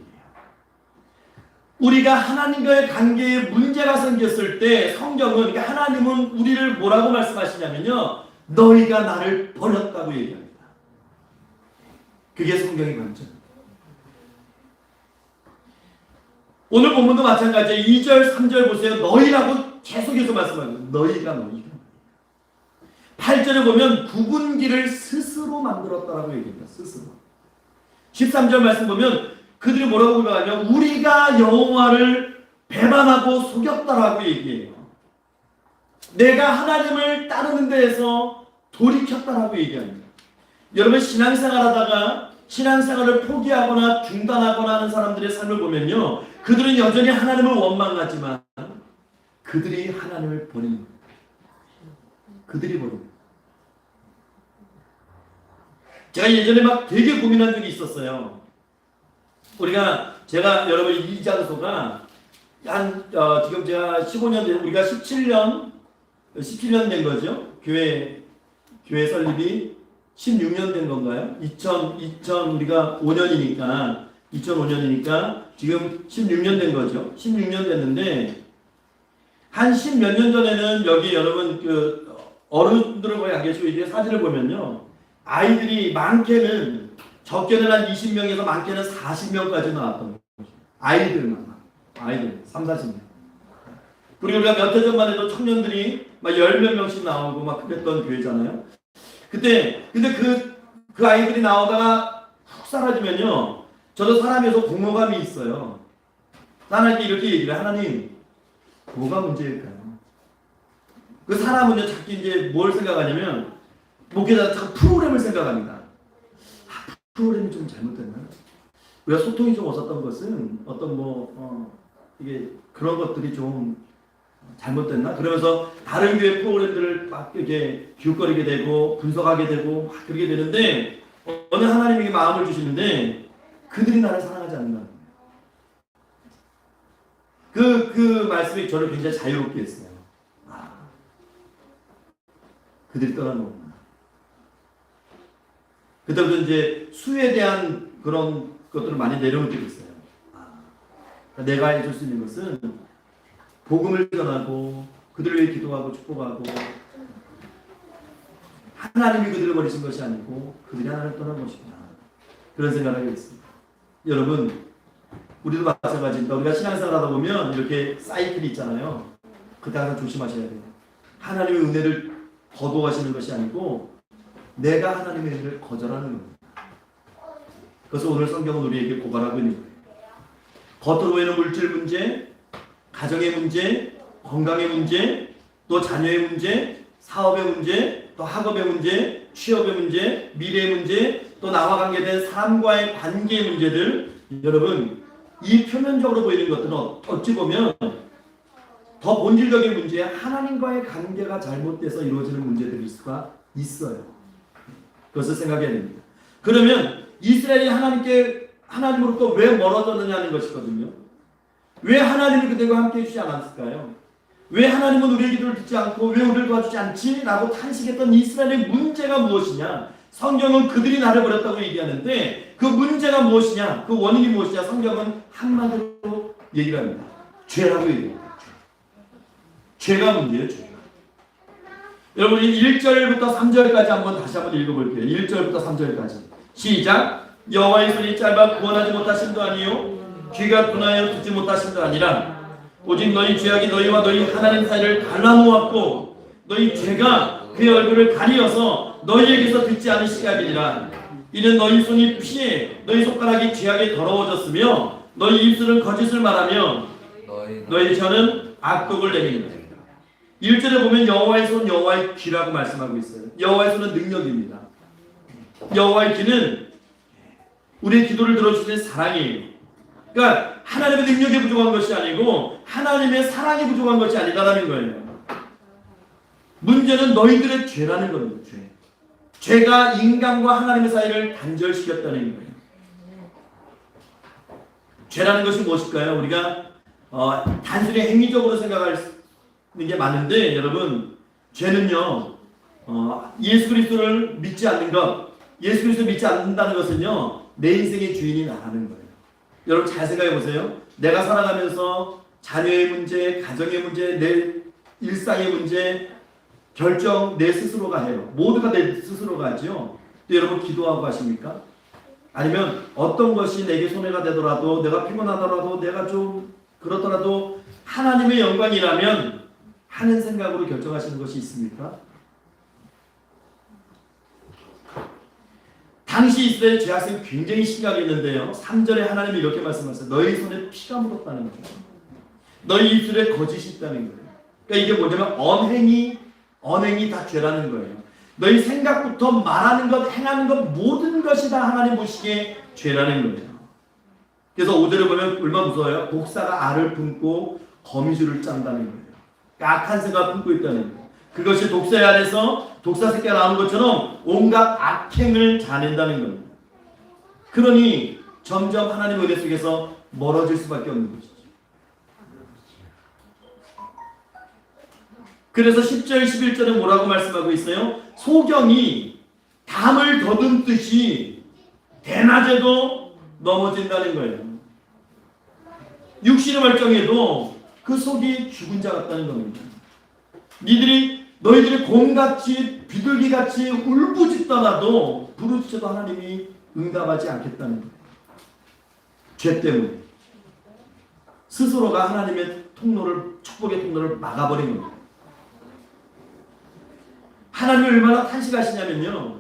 [SPEAKER 1] 우리가 하나님과의 관계에 문제가 생겼을 때 성경은, 그러니까 하나님은 우리를 뭐라고 말씀하시냐면요, 너희가 나를 버렸다고 얘기합니다. 그게 성경의 관점. 오늘 본문도 마찬가지예요. 2절, 3절 보세요. 너희라고 계속해서 말씀합니다. 너희가. 8절에 보면 굽은 길을 스스로 만들었다라고 얘기합니다. 스스로. 13절 말씀 보면 그들이 뭐라고 고백하냐? 우리가 여호와를 배반하고 속였다라고 얘기해요. 내가 하나님을 따르는 데에서 돌이켰다라고 얘기합니다. 여러분, 신앙생활하다가 신앙생활을 포기하거나 중단하거나 하는 사람들의 삶을 보면요, 그들은 여전히 하나님을 원망하지만 그들이 하나님을 버린 거예요. 그들이 버린 거예요. 제가 예전에 막 되게 고민한 적이 있었어요. 제가 여러분 이 장소가 지금 제가 15년 된, 우리가 17년 된 거죠. 교회 설립이 16년 된 건가요? 우리가 2005년이니까 지금 16년 된 거죠. 16년 됐는데 한 10몇 년 전에는 여기 여러분 그 어른들은 거의 안 계시고 이게 사진을 보면요, 아이들이 많게는 적게는 한 20명에서 많게는 40명까지 나왔던 거죠. 아이들 3, 40명. 그리고 우리가 몇 해 전만 해도 청년들이 막 10몇 명씩 나오고 막 그랬던 교회잖아요. 근데 그 아이들이 나오다가 훅 사라지면요, 저도 사람에서 공허감이 있어요. 하나님께 이렇게 얘기를 해요. 하나님, 뭐가 문제일까요? 그 사람은요, 자꾸 이제 뭘 생각하냐면, 목회자가 자꾸 프로그램을 생각합니다. 프로그램이 좀 잘못됐나? 우리가 소통이 좀 없었던 것은 이게 그런 것들이 좀 잘못됐나? 그러면서 다른 교회 프로그램들을 막 이렇게 기웃거리게 되고 분석하게 되고 막 그러게 되는데, 어느 하나님에게 마음을 주시는데 그들이 나를 사랑하지 않는다. 그 말씀이 저를 굉장히 자유롭게 했어요. 그들이 떠나는구나. 그때부터 이제 수에 대한 그런 것들을 많이 내려놓게 됐어요. 내가 해줄 수 있는 것은 복음을 전하고 그들을 위해 기도하고 축복하고, 하나님이 그들을 버리신 것이 아니고 그들이 하나님을 떠난 것이구나, 그런 생각을 하게 됐습니다. 여러분, 우리도 마찬가지입니다. 우리가 신앙생활 하다 보면 이렇게 사이클이 있잖아요. 그때 항상 조심하셔야 돼요. 하나님의 은혜를 거부하시는 것이 아니고 내가 하나님의 은혜를 거절하는 겁니다. 그래서 오늘 성경은 우리에게 고발하고 있는 거예요. 겉으로 보이는 물질 문제, 가정의 문제, 건강의 문제, 또 자녀의 문제, 사업의 문제, 또 학업의 문제, 취업의 문제, 미래의 문제, 또 나와 관계된 사람과의 관계의 문제들, 여러분, 이 표면적으로 보이는 것들은 어찌 보면 더 본질적인 문제, 하나님과의 관계가 잘못돼서 이루어지는 문제들일 수가 있어요. 그것을 생각해야 됩니다. 그러면 이스라엘이 하나님으로부터 왜 멀어졌느냐는 것이거든요. 왜 하나님이 그들과 함께 해주지 않았을까요? 왜 하나님은 우리의 기도를 듣지 않고 왜 우리를 도와주지 않지? 라고 탄식했던 이스라엘의 문제가 무엇이냐? 성경은 그들이 나를 버렸다고 얘기하는데 그 문제가 무엇이냐? 그 원인이 무엇이냐? 성경은 한마디로 얘기를 합니다. 죄라고 얘기합니다. 죄가 문제예요. 죄가. 여러분, 1절부터 3절까지 다시 한번 읽어볼게요. 1절부터 3절까지 시작. 여호와의 손이 짧아 구원하지 못하심도 아니요 귀가 둔하여 듣지 못하심도 아니라 오직 너희 죄악이 너희와 너희 하나님 사이를 갈라놓았고 너희 죄가 그의 얼굴을 가리어서 너희에게서 듣지 않으시게 하리니라. 이는 너희 손이 피해 너희 손가락이 죄악에 더러워졌으며 너희 입술은 거짓을 말하며 너희 혀는 악독을 내민다. 1절에 보면 여호와의 손, 여호와의 귀라고 말씀하고 있어요. 여호와의 손은 능력입니다. 여호와의 귀는 우리의 기도를 들어주시는 사랑이에요. 그러니까 하나님의 능력이 부족한 것이 아니고 하나님의 사랑이 부족한 것이 아니다라는 거예요. 문제는 너희들의 죄라는 겁니다. 죄가 인간과 하나님의 사이를 단절시켰다는 거예요. 죄라는 것이 무엇일까요? 우리가 단순히 행위적으로 생각할 게 많은데 여러분 죄는요 예수 그리스도를 믿지 않는 것, 예수 그리스도 믿지 않는다는 것은요 내 인생의 주인이 나라는 거예요. 여러분 잘 생각해 보세요. 내가 살아가면서 자녀의 문제, 가정의 문제, 내 일상의 문제 결정 내 스스로가 해요. 모두가 내 스스로가 하죠. 또 여러분 기도하고 하십니까? 아니면 어떤 것이 내게 손해가 되더라도 내가 피곤하더라도 내가 좀 그렇더라도 하나님의 영광이라면 하는 생각으로 결정하시는 것이 있습니까? 당시 이스라엘 죄악성이 굉장히 심각했는데요. 3절에 하나님이 이렇게 말씀하셨어요. 너희 손에 피가 묻었다는 거예요. 너희 입술에 거짓이 있다는 거예요. 그러니까 이게 뭐냐면 언행이 다 죄라는 거예요. 너희 생각부터 말하는 것, 행하는 것 모든 것이 다 하나님 보시기에 죄라는 거예요. 그래서 5절을 보면 얼마나 무서워요. 독사가 알을 품고 거미줄을 짠다는 거예요. 악한 생각을 품고 있다는 거예요. 그것이 독사의 알에서 독사 새끼가 나오는 것처럼 온갖 악행을 자낸다는 겁니다. 그러니 점점 하나님의 은혜 속에서 멀어질 수밖에 없는 것이죠. 그래서 10절, 11절은 뭐라고 말씀하고 있어요? 소경이 담을 더듬듯이 대낮에도 넘어진다는 거예요. 육신의 멀쩡해도 그 속이 죽은 자 같다는 겁니다. 너희들이 곰같이 비둘기같이 울부짖더라도 부르짖어도 하나님이 응답하지 않겠다는 거예요. 죄 때문에 스스로가 하나님의 축복의 통로를 막아버린 겁니다. 하나님이 얼마나 탄식하시냐면요.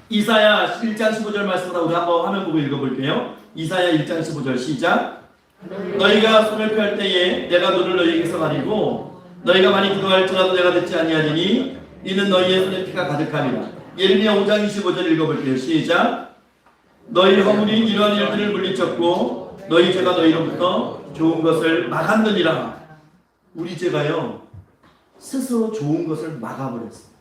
[SPEAKER 1] 이사야 1장 15절 말씀을 우리 한번 화면 보고 읽어볼게요. 이사야 1장 15절 시작. 너희가 손을 펼 때에 내가 눈을 너희에게서 가리고 너희가 많이 기도할지라도 내가 듣지 아니하리니 이는 너희의 손에 피가 가득함이라. 예레미야 5장 25절 읽어볼게요. 시작. 너희 허물이 이러한 일들을 물리쳤고 너희 죄가 너희로부터 좋은 것을 막았느니라. 우리 죄가요 스스로 좋은 것을 막아버렸어요.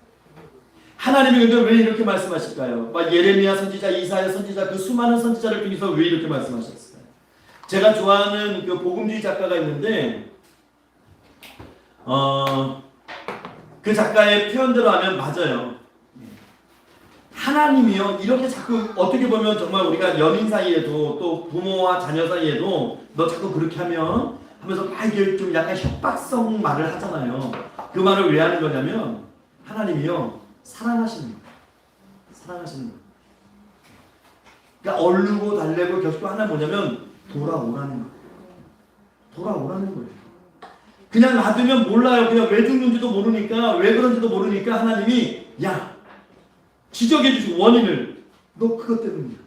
[SPEAKER 1] 하나님이 근데 왜 이렇게 말씀하실까요? 예레미야 선지자, 이사야 선지자, 그 수많은 선지자를 통해서 왜 이렇게 말씀하셨어요? 제가 좋아하는 그 복음주의 작가가 있는데 그 작가의 표현대로 하면 맞아요. 하나님이요 이렇게 자꾸 어떻게 보면 정말 우리가 연인 사이에도 또 부모와 자녀 사이에도 너 자꾸 그렇게 하면 하면서 막 이게 좀 약간 협박성 말을 하잖아요. 그 말을 왜 하는 거냐면 하나님이요 사랑하시는 거예요. 사랑하시는 거예요. 그러니까 얼르고 달래고 결국 하나 뭐냐면 돌아오라는 거예요. 돌아오라는 거예요. 그냥 놔두면 몰라요. 그냥 왜 죽는지도 모르니까 왜 그런지도 모르니까 하나님이 야 지적해 주시고 원인을 너 그것 때문이야.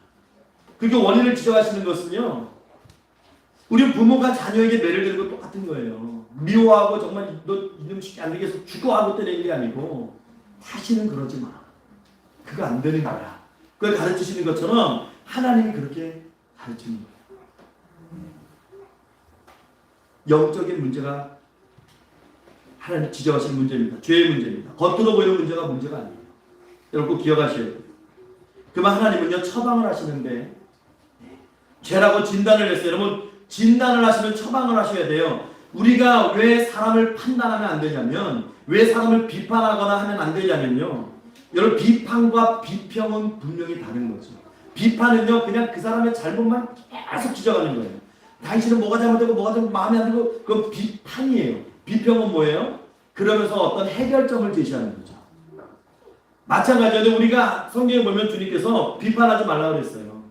[SPEAKER 1] 그렇게 원인을 지적하시는 것은요 우리 부모가 자녀에게 매를 드는 것 똑같은 거예요. 미워하고 정말 너 이놈 쉽게 안 되겠어 죽어하고 때리는 게 아니고 다시는 그러지 마. 그거 안 되는 거야. 그걸 가르치시는 것처럼 하나님이 그렇게 가르치는 거예요. 영적인 문제가 하나님 지적하시는 문제입니다. 죄의 문제입니다. 겉으로 보이는 문제가 아니에요. 여러분 꼭 기억하셔야 돼요. 그만 하나님은요 처방을 하시는데 죄라고 진단을 했어요. 여러분 진단을 하시면 처방을 하셔야 돼요. 우리가 왜 사람을 판단하면 안 되냐면 왜 사람을 비판하거나 하면 안 되냐면요. 여러분 비판과 비평은 분명히 다른 거죠. 비판은요 그냥 그 사람의 잘못만 계속 지적하는 거예요. 당신은 뭐가 잘못되고 뭐가 좀 마음에 안 들고 그건 비판이에요. 비평은 뭐예요? 그러면서 어떤 해결점을 제시하는 거죠. 마찬가지로 우리가 성경에 보면 주님께서 비판하지 말라고 그랬어요.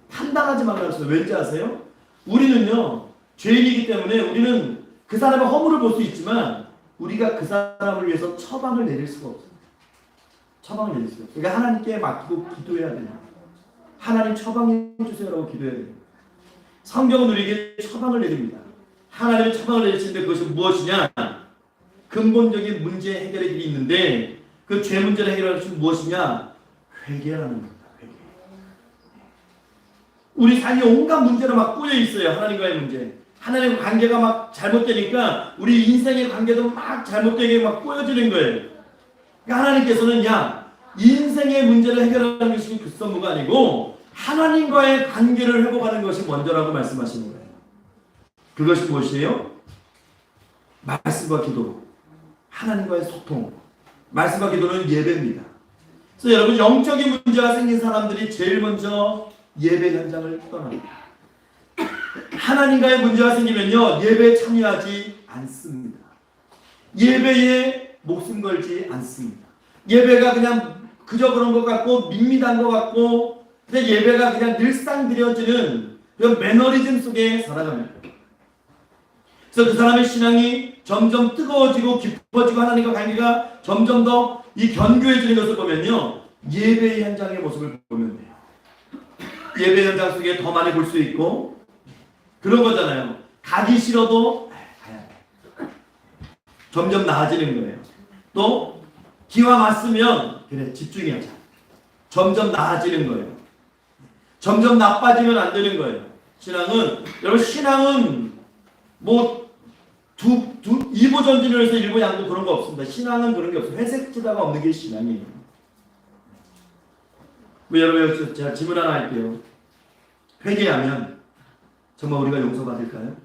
[SPEAKER 1] 판단하지 말라고 그랬어요. 왠지 아세요? 우리는요 죄인이기 때문에 우리는 그 사람의 허물을 볼 수 있지만 우리가 그 사람을 위해서 처방을 내릴 수가 없어요. 처방을 내릴 수가 없어요. 그러니까 하나님께 맡기고 기도해야 돼요. 하나님 처방해 주세요라고 기도해야 돼요. 성경은 우리에게 처방을 내립니다. 하나님의 처방을 내리시는데 그것이 무엇이냐? 근본적인 문제 해결의 길이 있는데 그 죄 문제를 해결할 수 무엇이냐? 회개라는 겁니다. 회개. 우리 삶이 온갖 문제로 막 꼬여 있어요. 하나님과의 문제. 하나님과 관계가 막 잘못되니까 우리 인생의 관계도 막 잘못되게 막 꼬여지는 거예요. 그러니까 하나님께서는 인생의 문제를 해결하는 것이 급선무가 아니고 하나님과의 관계를 회복하는 것이 먼저라고 말씀하시는 거예요. 그것이 무엇이에요? 말씀과 기도, 하나님과의 소통. 말씀과 기도는 예배입니다. 그래서 여러분, 영적인 문제가 생긴 사람들이 제일 먼저 예배 현장을 떠납니다. 하나님과의 문제가 생기면요, 예배에 참여하지 않습니다. 예배에 목숨 걸지 않습니다. 예배가 그냥 그저 그런 것 같고 밋밋한 것 같고, 근데 예배가 그냥 늘상 드려지는 그런 매너리즘 속에 살아갑니다. 그래서 그 사람의 신앙이 점점 뜨거워지고 깊어지고 하나님과 관계가 점점 더 이 견고해지는 것을 보면요, 예배 현장의 모습을 보면 돼요. 예배 현장 속에 더 많이 볼 수 있고 그런 거잖아요. 가기 싫어도 가야 돼. 점점 나아지는 거예요. 또 기왕 왔으면 그래 집중해야자. 점점 나아지는 거예요. 점점 나빠지면 안 되는 거예요. 신앙은, 여러분, 신앙은 뭐 2보 전진을 해서 1보 양보 그런 거 없습니다. 신앙은 그런 게 없어요. 회색 지다가 없는 게 신앙이에요. 여러분, 제가 질문 하나 할게요. 회개하면 정말 우리가 용서받을까요?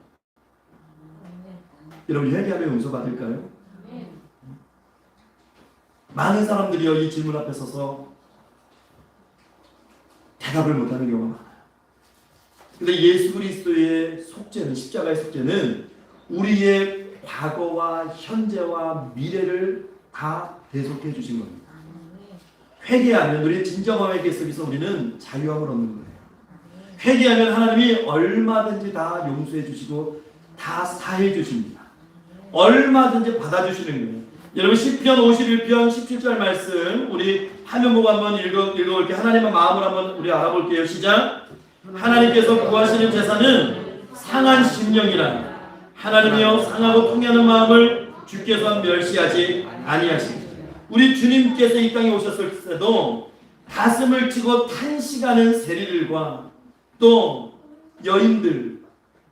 [SPEAKER 1] 여러분, 회개하면 용서받을까요? 많은 사람들이요, 이 질문 앞에 서서 대답을 못하는 경우가 많아요. 근데 예수 그리스도의 속죄는, 십자가의 속죄는 우리의 과거와 현재와 미래를 다 대속해 주신 겁니다. 회개하면, 우리의 진정한 회개 속에서 우리는 자유함을 얻는 거예요. 회개하면 하나님이 얼마든지 다 용서해 주시고 다 사해 주십니다. 얼마든지 받아주시는 거예요. 여러분, 시편 51편 17절 말씀 우리 화면 보고 한번 읽어볼게요. 하나님의 마음을 한번 우리 알아볼게요. 시작. 하나님께서 구하시는 제사는 상한 심령이라. 하나님이여, 상하고 통하는 마음을 주께서 멸시하지 아니하시니. 우리 주님께서 이 땅에 오셨을 때도 가슴을 치고 탄식하는 세리들과 또 여인들,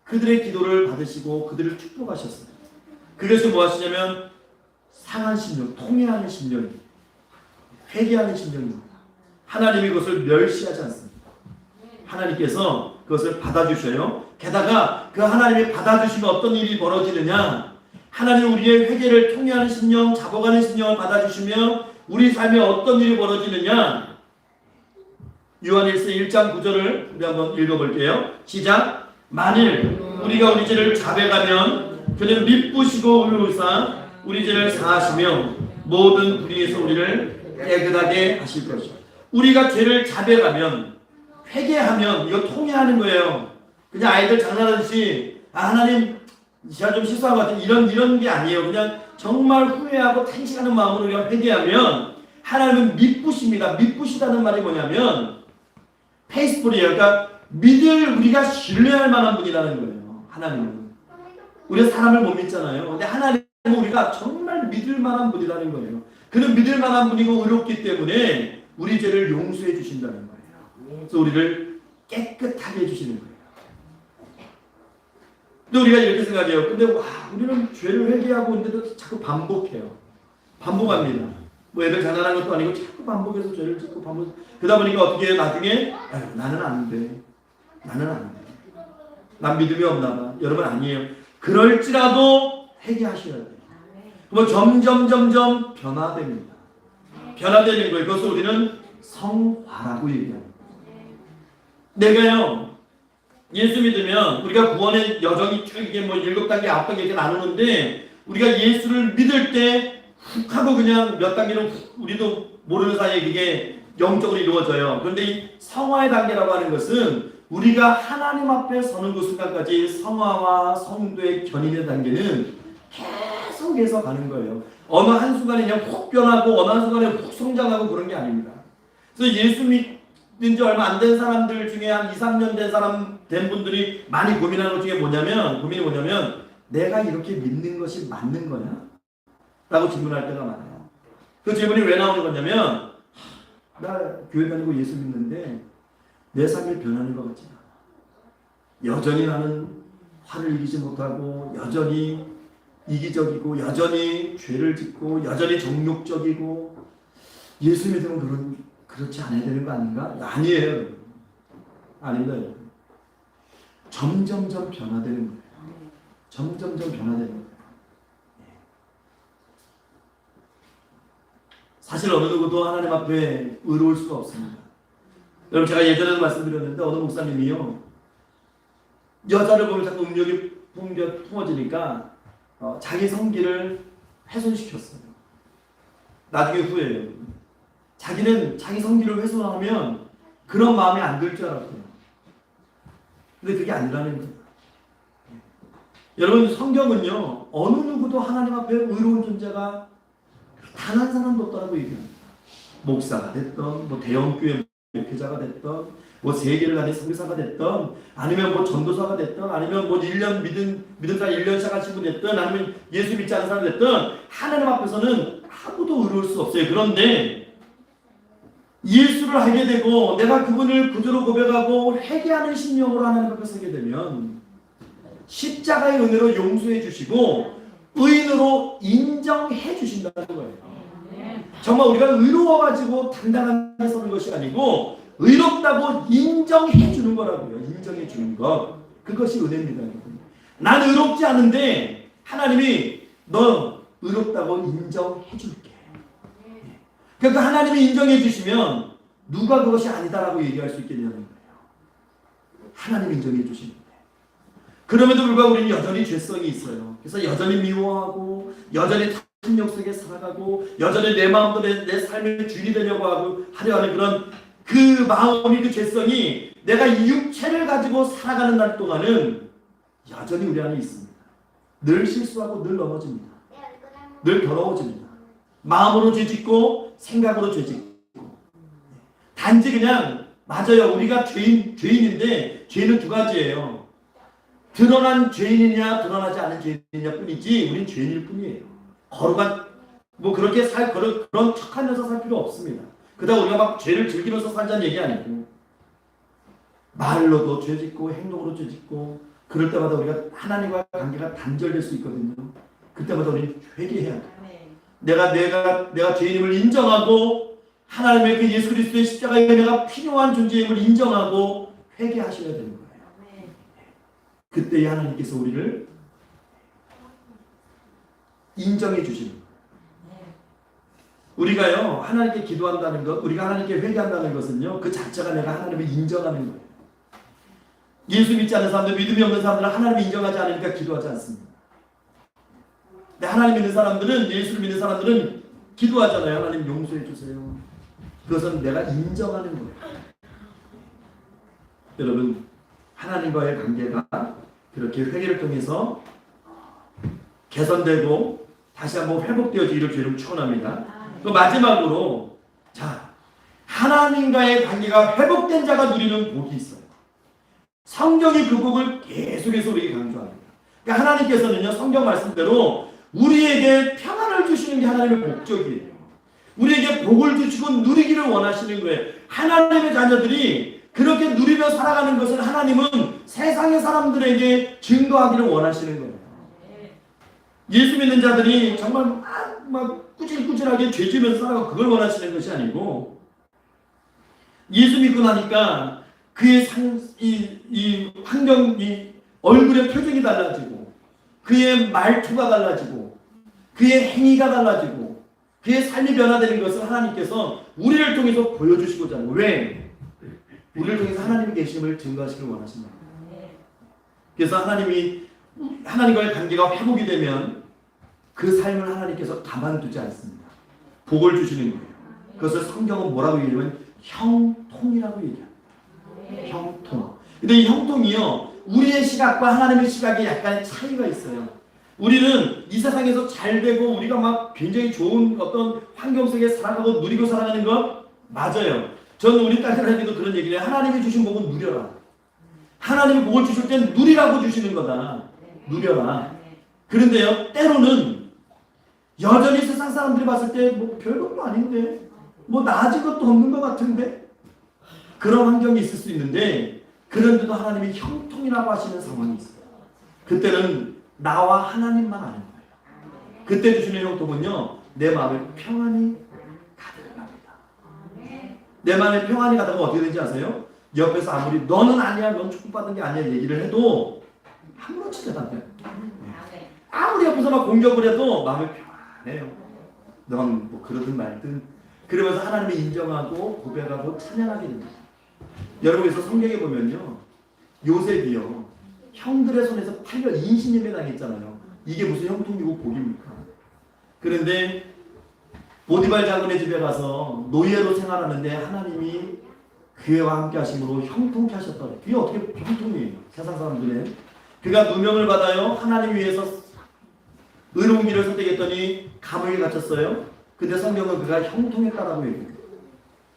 [SPEAKER 1] 그들의 기도를 받으시고 그들을 축복하셨어요. 그래서 뭐 하시냐면 상한 심령, 통회하는 심령, 회개하는 심령입니다. 하나님이 그것을 멸시하지 않습니다. 하나님께서 그것을 받아주셔요. 게다가 그 하나님이 받아주시면 어떤 일이 벌어지느냐, 하나님 우리의 회개를 통회하는 심령, 잡아가는 심령을 받아주시면 우리 삶에 어떤 일이 벌어지느냐, 요한일서 1장 9절을 우리 한번 읽어볼게요. 시작. 만일 우리가 우리 죄를 자백하면 그는 미쁘시고 의로우사 우리 죄를 사하시며 모든 불의에서 우리를 깨끗하게 하실 것이요. 우리가 죄를 자백하면, 회개하면, 이거 통회하는 거예요. 그냥 아이들 장난하듯이 하나님 제가 좀 실수한 것 같은 이런 게 아니에요. 그냥 정말 후회하고 탄식하는 마음으로 우리가 회개하면 하나님은 미쁘십니다. 미쁘시다는 말이 뭐냐면 페이스풀이에요. 그러니까 우리가 신뢰할 만한 분이라는 거예요. 하나님은. 우리가 사람을 못 믿잖아요. 근데 하나님은 우리가 정말 믿을 만한 분이라는 거예요. 그는 믿을 만한 분이고 의롭기 때문에 우리 죄를 용서해 주신다는 거예요. 그래서 우리를 깨끗하게 해주시는 거예요. 근데 우리가 이렇게 생각해요. 근데 우리는 죄를 회개하고 있는데도 자꾸 반복해요. 반복합니다. 뭐 애들 장난하는 것도 아니고 자꾸 반복해서 죄를 짓고 반복. 그러다 보니까 어떻게 나중에 나는 안 돼. 나는 안 돼. 난 믿음이 없나 봐. 여러분, 아니에요. 그럴지라도 회개하셔야 돼요. 그럼 점점 변화됩니다. 변화되는 거예요. 그것을 우리는 성화라고 얘기합니다. 내가요, 예수 믿으면 우리가 구원의 여정이 쭉 이게 뭐 7단계, 9단계 이렇게 나누는데, 우리가 예수를 믿을 때 훅 하고 그냥 몇 단계는 우리도 모르는 사이에 그게 영적으로 이루어져요. 그런데 이 성화의 단계라고 하는 것은 우리가 하나님 앞에 서는 그 순간까지 성화와 성도의 견인의 단계는 계속해서 가는 거예요. 어느 한순간에 그냥 훅 변하고 어느 한순간에 훅 성장하고 그런 게 아닙니다. 그래서 예수 믿은 지 얼마 안 된 사람들 중에 한 2, 3년 된 분들이 많이 고민하는 것 중에 고민이 뭐냐면 내가 이렇게 믿는 것이 맞는 거냐? 라고 질문할 때가 많아요. 그 질문이 왜 나오는 거냐면, 나 교회 다니고 예수 믿는데 내 삶이 변하는 것 같지 않아. 여전히 나는 화를 이기지 못하고, 여전히 이기적이고, 여전히 죄를 짓고, 여전히 정욕적이고, 예수 믿으면 그렇지 않아야 되는 거 아닌가? 아니에요. 아닙니다, 여러분. 점점점 변화되는 거예요. 점점점 변화되는 거예요. 사실 어느 누구도 하나님 앞에 의로울 수가 없습니다. 여러분, 제가 예전에도 말씀드렸는데 어느 목사님이요, 여자를 보면 자꾸 음욕이 품어지니까 자기 성기를 훼손시켰어요. 나중에 후회해요. 자기는 자기 성기를 훼손하면 그런 마음이 안 들 줄 알았어요. 근데 그게 아니라는 거예요. 여러분, 성경은요, 어느 누구도 하나님 앞에 의로운 존재가 단 한 사람도 없다고 얘기합니다. 목사가 됐던, 뭐 대형교회 목회자가 됐던, 뭐 세계를 다닌 선교사가 됐던, 아니면 뭐 전도사가 됐던, 아니면 뭐 1년 믿음사 1년 시작한 친구 됐던, 아니면 예수 믿지 않는 사람 됐던, 하나님 앞에서는 아무도 의로울 수 없어요. 그런데 예수를 알게 되고 내가 그분을 구주로 고백하고 회개하는 심령으로 하나님 앞에 서게 되면 십자가의 은혜로 용서해 주시고 의인으로 인정해 주신다는 거예요. 정말 우리가 의로워가지고 당당하게 서는 것이 아니고 의롭다고 인정해 주는 거라고요. 인정해 주는 것. 그것이 은혜입니다. 난 의롭지 않은데 하나님이 너 의롭다고 인정해 줄게. 그러니까 하나님이 인정해 주시면 누가 그것이 아니다라고 얘기할 수 있겠냐는 거예요. 하나님이 인정해 주시는 거예요. 그럼에도 불구하고 우리는 여전히 죄성이 있어요. 그래서 여전히 미워하고 여전히 탐욕 속에 살아가고 여전히 내 마음도 내 삶의 주인이 되려고 하려 하는 그런 그 마음이, 그 죄성이 내가 이 육체를 가지고 살아가는 날 동안은 여전히 우리 안에 있습니다. 늘 실수하고 늘 넘어집니다. 늘 더러워집니다. 마음으로 죄짓고 생각으로 죄짓고. 단지 그냥 맞아요. 우리가 죄인인데 죄는 두 가지예요. 드러난 죄인이냐 드러나지 않은 죄인이냐 뿐이지 우린 죄인일 뿐이에요. 거룩한 뭐 그렇게 그런 척하면서 살 필요 없습니다. 그러다 우리가 막 죄를 즐기면서 살자는 얘기 아니고 말로도 죄짓고 행동으로 죄짓고 그럴 때마다 우리가 하나님과 관계가 단절될 수 있거든요. 그때마다 우리는 회개해야 돼요. 내가 죄인임을 인정하고 하나님의 그 예수 그리스도의 십자가의 은혜가 필요한 존재임을 인정하고 회개하셔야 되는 거예요. 그때 하나님께서 우리를 인정해 주시는 거예요. 우리가요 하나님께 기도한다는 것, 우리가 하나님께 회개한다는 것은요 그 자체가 내가 하나님을 인정하는 거예요. 예수 믿지 않는 사람들, 믿음이 없는 사람들은 하나님을 인정하지 않으니까 기도하지 않습니다. 근데 하나님 믿는 사람들은, 예수를 믿는 사람들은 기도하잖아요. 하나님 용서해 주세요. 그것은 내가 인정하는 거예요. 여러분, 하나님과의 관계가 그렇게 회개를 통해서 개선되고 다시 한번 회복되어지기를 주님 축원합니다. 그 마지막으로 자, 하나님과의 관계가 회복된 자가 누리는 복이 있어요. 성경이 그 복을 계속해서 우리에게 강조합니다. 그러니까 하나님께서는요 성경 말씀대로 우리에게 평안을 주시는 게 하나님의 목적이에요. 우리에게 복을 주시고 누리기를 원하시는 거예요. 하나님의 자녀들이 그렇게 누리며 살아가는 것을 하나님은 세상의 사람들에게 증거하기를 원하시는 거예요. 예수 믿는 자들이 정말 막 꾸질꾸질하게 죄지면서 살아가고 그걸 원하시는 것이 아니고 예수 믿고 나니까 그의 이 환경, 이 얼굴의 표정이 달라지고 그의 말투가 달라지고 그의 행위가 달라지고 그의 삶이 변화되는 것을 하나님께서 우리를 통해서 보여주시고자 하는 거예요. 왜? 우리를 통해서 하나님이 계심을 증거하시길 원하신다. 그래서 하나님이 하나님과의 관계가 회복이 되면 그 삶을 하나님께서 가만두지 않습니다. 복을 주시는 거예요. 그것을 성경은 뭐라고 얘기하면 형통이라고 얘기합니다. 형통. 근데 이 형통이요 우리의 시각과 하나님의 시각에 약간의 차이가 있어요. 우리는 이 세상에서 잘 되고 우리가 막 굉장히 좋은 어떤 환경 속에 살아가고 누리고 살아가는 것 맞아요. 저는 우리 딸들에게도 그런 얘기를 해요. 하나님이 주신 복은 누려라. 하나님이 복을 주실 땐 누리라고 주시는 거다. 누려라. 그런데요 때로는 여전히 세상 사람들이 봤을 때 뭐 별것도 아닌데 뭐 나아진 것도 없는 것 같은데 그런 환경이 있을 수 있는데 그런데도 하나님이 형통이라고 하시는 상황이 있어요. 그때는 나와 하나님만 아는 거예요. 그때 주시는 형통은요 내 마음에 평안이 가득합니다. 내 마음에 평안이 가득하면 어떻게 되는지 아세요? 옆에서 아무리 너는 아니야, 넌 축복받은 게 아니야 얘기를 해도 아무렇지 대답해. 아무리 옆에서 막 공격을 해도 마음이 평안해요. 넌 뭐 그러든 말든 그러면서 하나님을 인정하고 고백하고 찬양하게 됩니다. 여러분 그래서 성경에 보면요, 요셉이요 형들의 손에서 팔려 인신예배 당했잖아요. 이게 무슨 형통이고 복입니까? 그런데 보디발 장군의 집에 가서 노예로 생활하는데 하나님이 그와 함께 하심으로 형통케 하셨다. 그게 어떻게 형통이에요? 세상 사람들은 그가 누명을 받아요. 하나님 위해서 의로운 길을 선택했더니 감옥에 갇혔어요. 근데 성경은 그가 형통했다라고 얘기해요.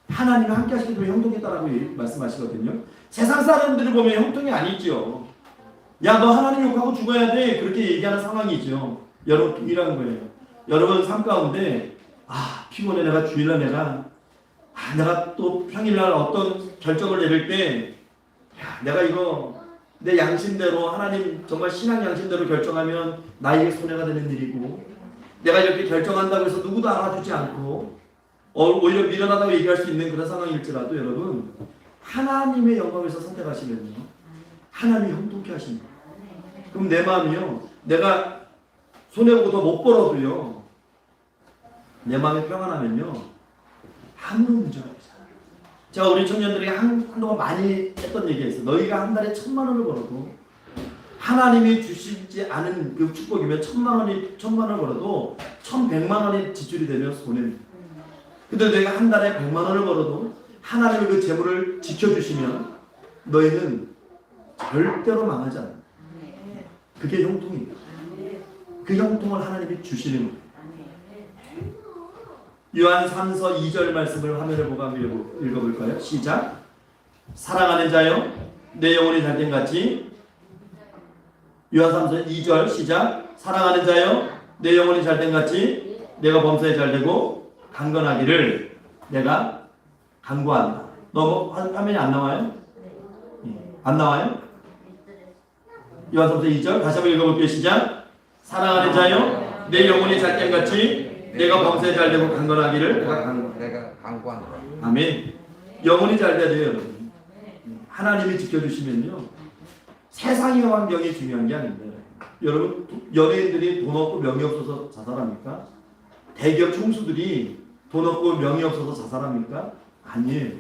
[SPEAKER 1] 하나님이 함께 하시기 때문에 형통했다라고 말씀하시거든요. 세상 사람들을 보면 형통이 아니죠. 야, 너 하나님 욕하고 죽어야 돼. 그렇게 얘기하는 상황이죠. 여러분 동일한 거예요. 여러분 삶 가운데 피곤해, 내가 주일날 내가 또 평일날 어떤 결정을 내릴 때 내가 이거 내 양심대로 하나님 정말 신앙 양심대로 결정하면 나에게 손해가 되는 일이고, 내가 이렇게 결정한다고 해서 누구도 알아주지 않고 오히려 미련하다고 얘기할 수 있는 그런 상황일지라도 여러분 하나님의 영광에서 선택하시면요 하나님이 형통케 하십니다. 그럼 내 마음이요, 내가 손해보고 더 못 벌어도요 내 마음이 평안하면요 아무런 문제가 없어요. 제가 우리 청년들에게 한동안 많이 했던 얘기가 있어요. 너희가 한 달에 1,000,000원을 벌어도 하나님이 주시지 않은 그 축복이면 1,000,000원을 벌어도 1,100만원이 지출이 되면 손해입니다. 근데 너희가 한 달에 100만원을 벌어도 하나님의 그 재물을 지켜주시면 너희는 절대로 망하지 않아요. 그게 형통입니다. 그 형통을 하나님이 주시는 거예요. 요한 3서 2절 말씀을 화면을 보고 한번 읽어볼까요? 시작. 사랑하는 자여 내 영혼이 잘된 같이. 요한 3서 2절 시작. 사랑하는 자여 내 영혼이 잘된 같이 내가 범사에 잘되고 강건하기를 내가 간구한다. 너무 화면이 안 나와요? 안 나와요? 요한 3서 2절 다시 한번 읽어볼게요. 시작. 사랑하는 자여 내 영혼이 잘된 같이 내가 범사에 잘되고 강건하기를
[SPEAKER 3] 내가 강구한다.
[SPEAKER 1] 아멘. 영혼이 잘 돼야 돼요, 여러분. 하나님이 지켜주시면요 세상의 환경이 중요한 게 아닌데, 여러분 연예인들이 돈 없고 명예 없어서 자살합니까? 대기업 총수들이 돈 없고 명예 없어서 자살합니까? 아니에요.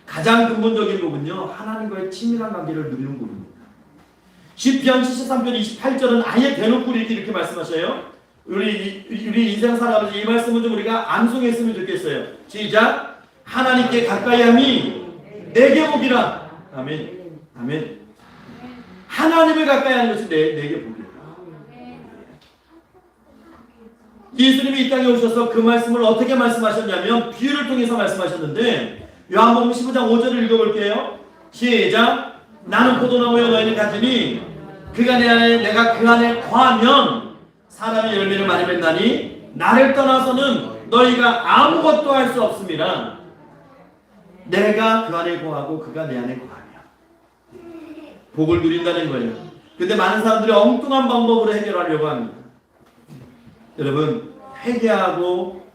[SPEAKER 1] 가장 근본적인 부분은요 하나님과의 친밀한 관계를 누리는 부분입니다. 시편 73편 28절은 아예 대놓고 이렇게 말씀하셔요. 우리 인생 살아가면서 이 말씀은 좀 우리가 암송했으면 좋겠어요. 시작. 하나님께 가까이함이 내게 복이라. 아멘. 아멘. 하나님을 가까이하는 것이 내게 복이라. 예수님이 이 땅에 오셔서 그 말씀을 어떻게 말씀하셨냐면 비유를 통해서 말씀하셨는데, 요한복음 15장 5절을 읽어볼게요. 시작. 나는 포도나무여 너희는 가지니 그가 내 안에 내가 그 안에 거하면 사람이 열매를 많이 맺나니 나를 떠나서는 너희가 아무것도 할 수 없습니다. 내가 그 안에 거하고 그가 내 안에 거하면 복을 누린다는 거예요. 근데 많은 사람들이 엉뚱한 방법으로 해결하려고 합니다. 여러분 회개하고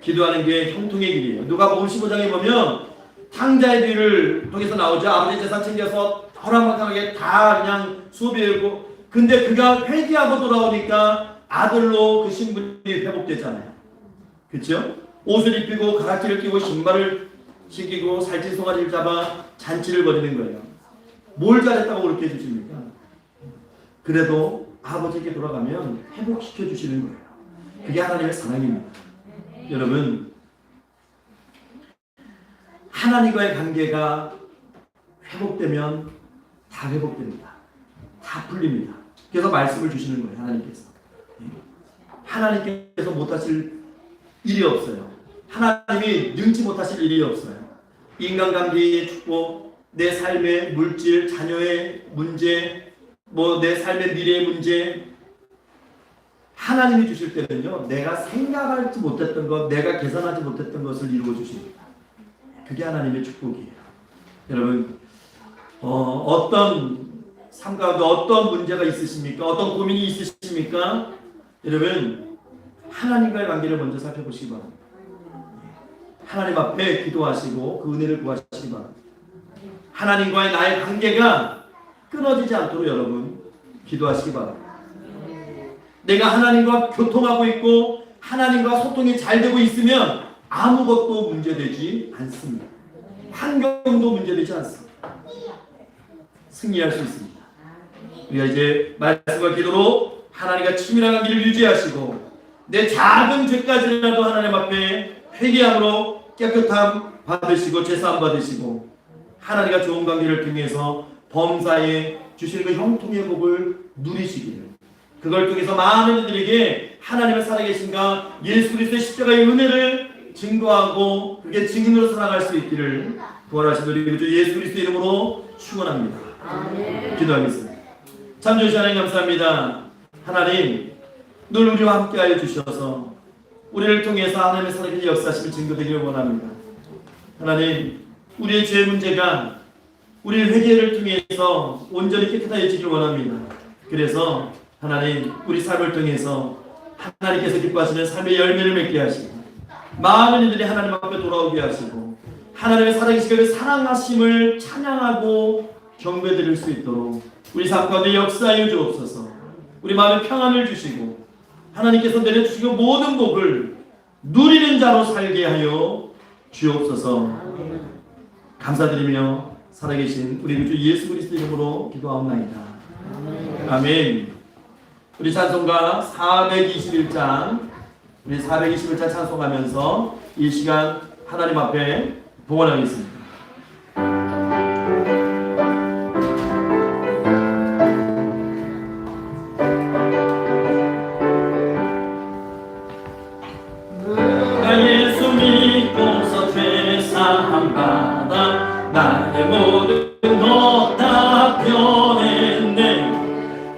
[SPEAKER 1] 기도하는 게 형통의 길이에요. 누가복음 15장에 보면 탕자의 비유를 통해서 나오죠. 아버지 재산 챙겨서 허락망탕하게 다 그냥 수업이고, 근데 그가 회개하고 돌아오니까 아들로 그 신분이 회복됐잖아요. 그렇죠? 옷을 입히고 가락지를 끼고 신발을 신기고 살찐 송아지를 잡아 잔치를 벌이는 거예요. 뭘 잘했다고 그렇게 해주십니까? 그래도 아버지께 돌아가면 회복시켜 주시는 거예요. 그게 하나님의 사랑입니다. 여러분 하나님과의 관계가 회복되면 다 회복됩니다. 다 풀립니다. 그래서 말씀을 주시는 거예요. 하나님께서 못하실 일이 없어요. 하나님이 능치 못하실 일이 없어요. 인간관계의 축복, 내 삶의 물질, 자녀의 문제, 내 삶의 미래의 문제, 하나님이 주실 때는요 내가 생각하지 못했던 것, 내가 계산하지 못했던 것을 이루어 주십니다. 그게 하나님의 축복이에요. 여러분 어떤 삶 가운데 어떤 문제가 있으십니까? 어떤 고민이 있으십니까? 여러분 하나님과의 관계를 먼저 살펴보시기 바랍니다. 하나님 앞에 기도하시고 그 은혜를 구하시기 바랍니다. 하나님과의 나의 관계가 끊어지지 않도록 여러분 기도하시기 바랍니다. 내가 하나님과 교통하고 있고 하나님과 소통이 잘 되고 있으면 아무것도 문제되지 않습니다. 환경도 문제되지 않습니다. 승리할 수 있습니다. 우리가 이제 말씀과 기도로 하나님과 친밀한 관계를 유지하시고 내 작은 죄까지라도 하나님 앞에 회개함으로 깨끗함 받으시고 제사함 받으시고 하나님과 좋은 관계를 통해서 범사에 주시는 그 형통의 복을 누리시기를, 그걸 통해서 많은 이들에게 하나님의 살아계신가 예수 그리스도의 십자가의 은혜를 증거하고 그게 증인으로 살아갈 수 있기를 구원하신 우리 주 예수 그리스도의 이름으로 축원합니다. 기도하겠습니다. 참 좋으신 하나님 감사합니다. 하나님 늘 우리와 함께하여 주셔서 우리를 통해서 하나님의 살아계신 역사심을 증거되기를 원합니다. 하나님 우리의 죄 문제가 우리의 회개를 통해서 온전히 깨끗해지기를 원합니다. 그래서 하나님 우리 삶을 통해서 하나님께서 기뻐하시는 삶의 열매를 맺게 하시고 많은 이들이 하나님 앞에 돌아오게 하시고 하나님의 살아계신 그 사랑하심을 찬양하고 경배드릴 수 있도록 우리 삶 가운데 역사하여 주옵소서. 우리 마음에 평안을 주시고 하나님께서 내려주시고 모든 복을 누리는 자로 살게 하여 주옵소서. 감사드리며 살아계신 우리 주 예수 그리스도 이름으로 기도하옵나이다. 아멘. 우리 찬송가 421장 우리 421장 찬송하면서 이 시간 하나님 앞에 봉헌하겠습니다. 예수 믿고서 죄사함 받아 나의 모든 것 다 변했네.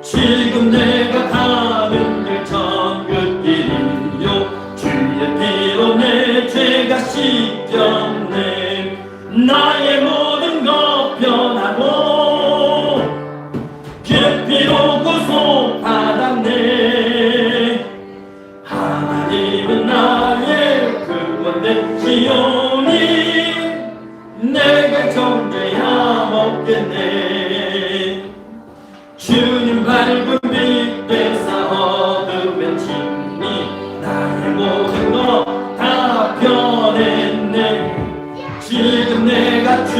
[SPEAKER 1] 지금 내가 가는 길 천국 길이요 주의 피로 내 죄가 씻겼네. 나의 모든 것 변하고 그 피로 구속 받았네. 하나님은 나의 구원 되시오니 내가 정죄야 먹겠네. 주님 밝은 빛 되사 어둠에 침니 나의 모든 것 다 변했네. 지금 내가 주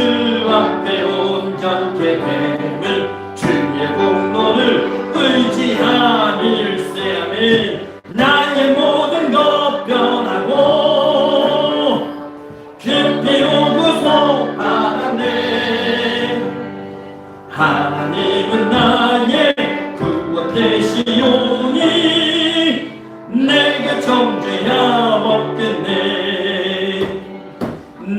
[SPEAKER 1] 앞에 온전케 됨을 주의 공로를 의지하밀세. 아멘. 나의 모든 것 변하고 깊이로 구속 받았네. 하나님은 나의 구원 되시오니 내게 정죄야 먹겠네.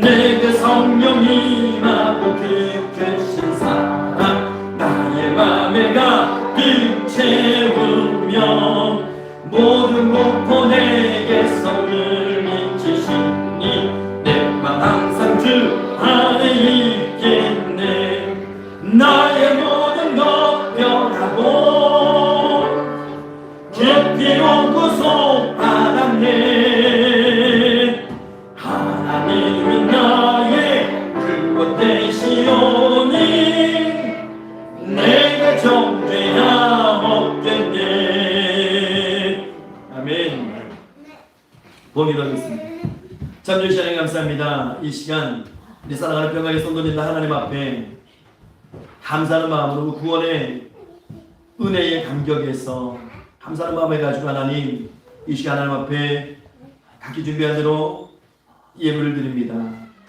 [SPEAKER 1] 내게 성령 임하고 그 크신 사랑 나의 맘에 가득 채우며 모든 공포 내게서 늘 인치시니 내 맘 항상 주 안에 있겠네. 나의 모든 것 변하고 깊이로 구속 받았네. 하나님은 나의 구원 되시오니 내가 정죄야 먹겠네. 아멘. 봉기도하겠습니다. 참 주신 하나님 감사합니다. 이 시간 우리 사랑하는 평강의 성도님들 하나님 앞에 감사하는 마음으로 구원의 은혜의 감격에서 감사하는 마음을 가지고 하나님 이 시간 하나님 앞에 각기 준비한 대로 예물을 드립니다.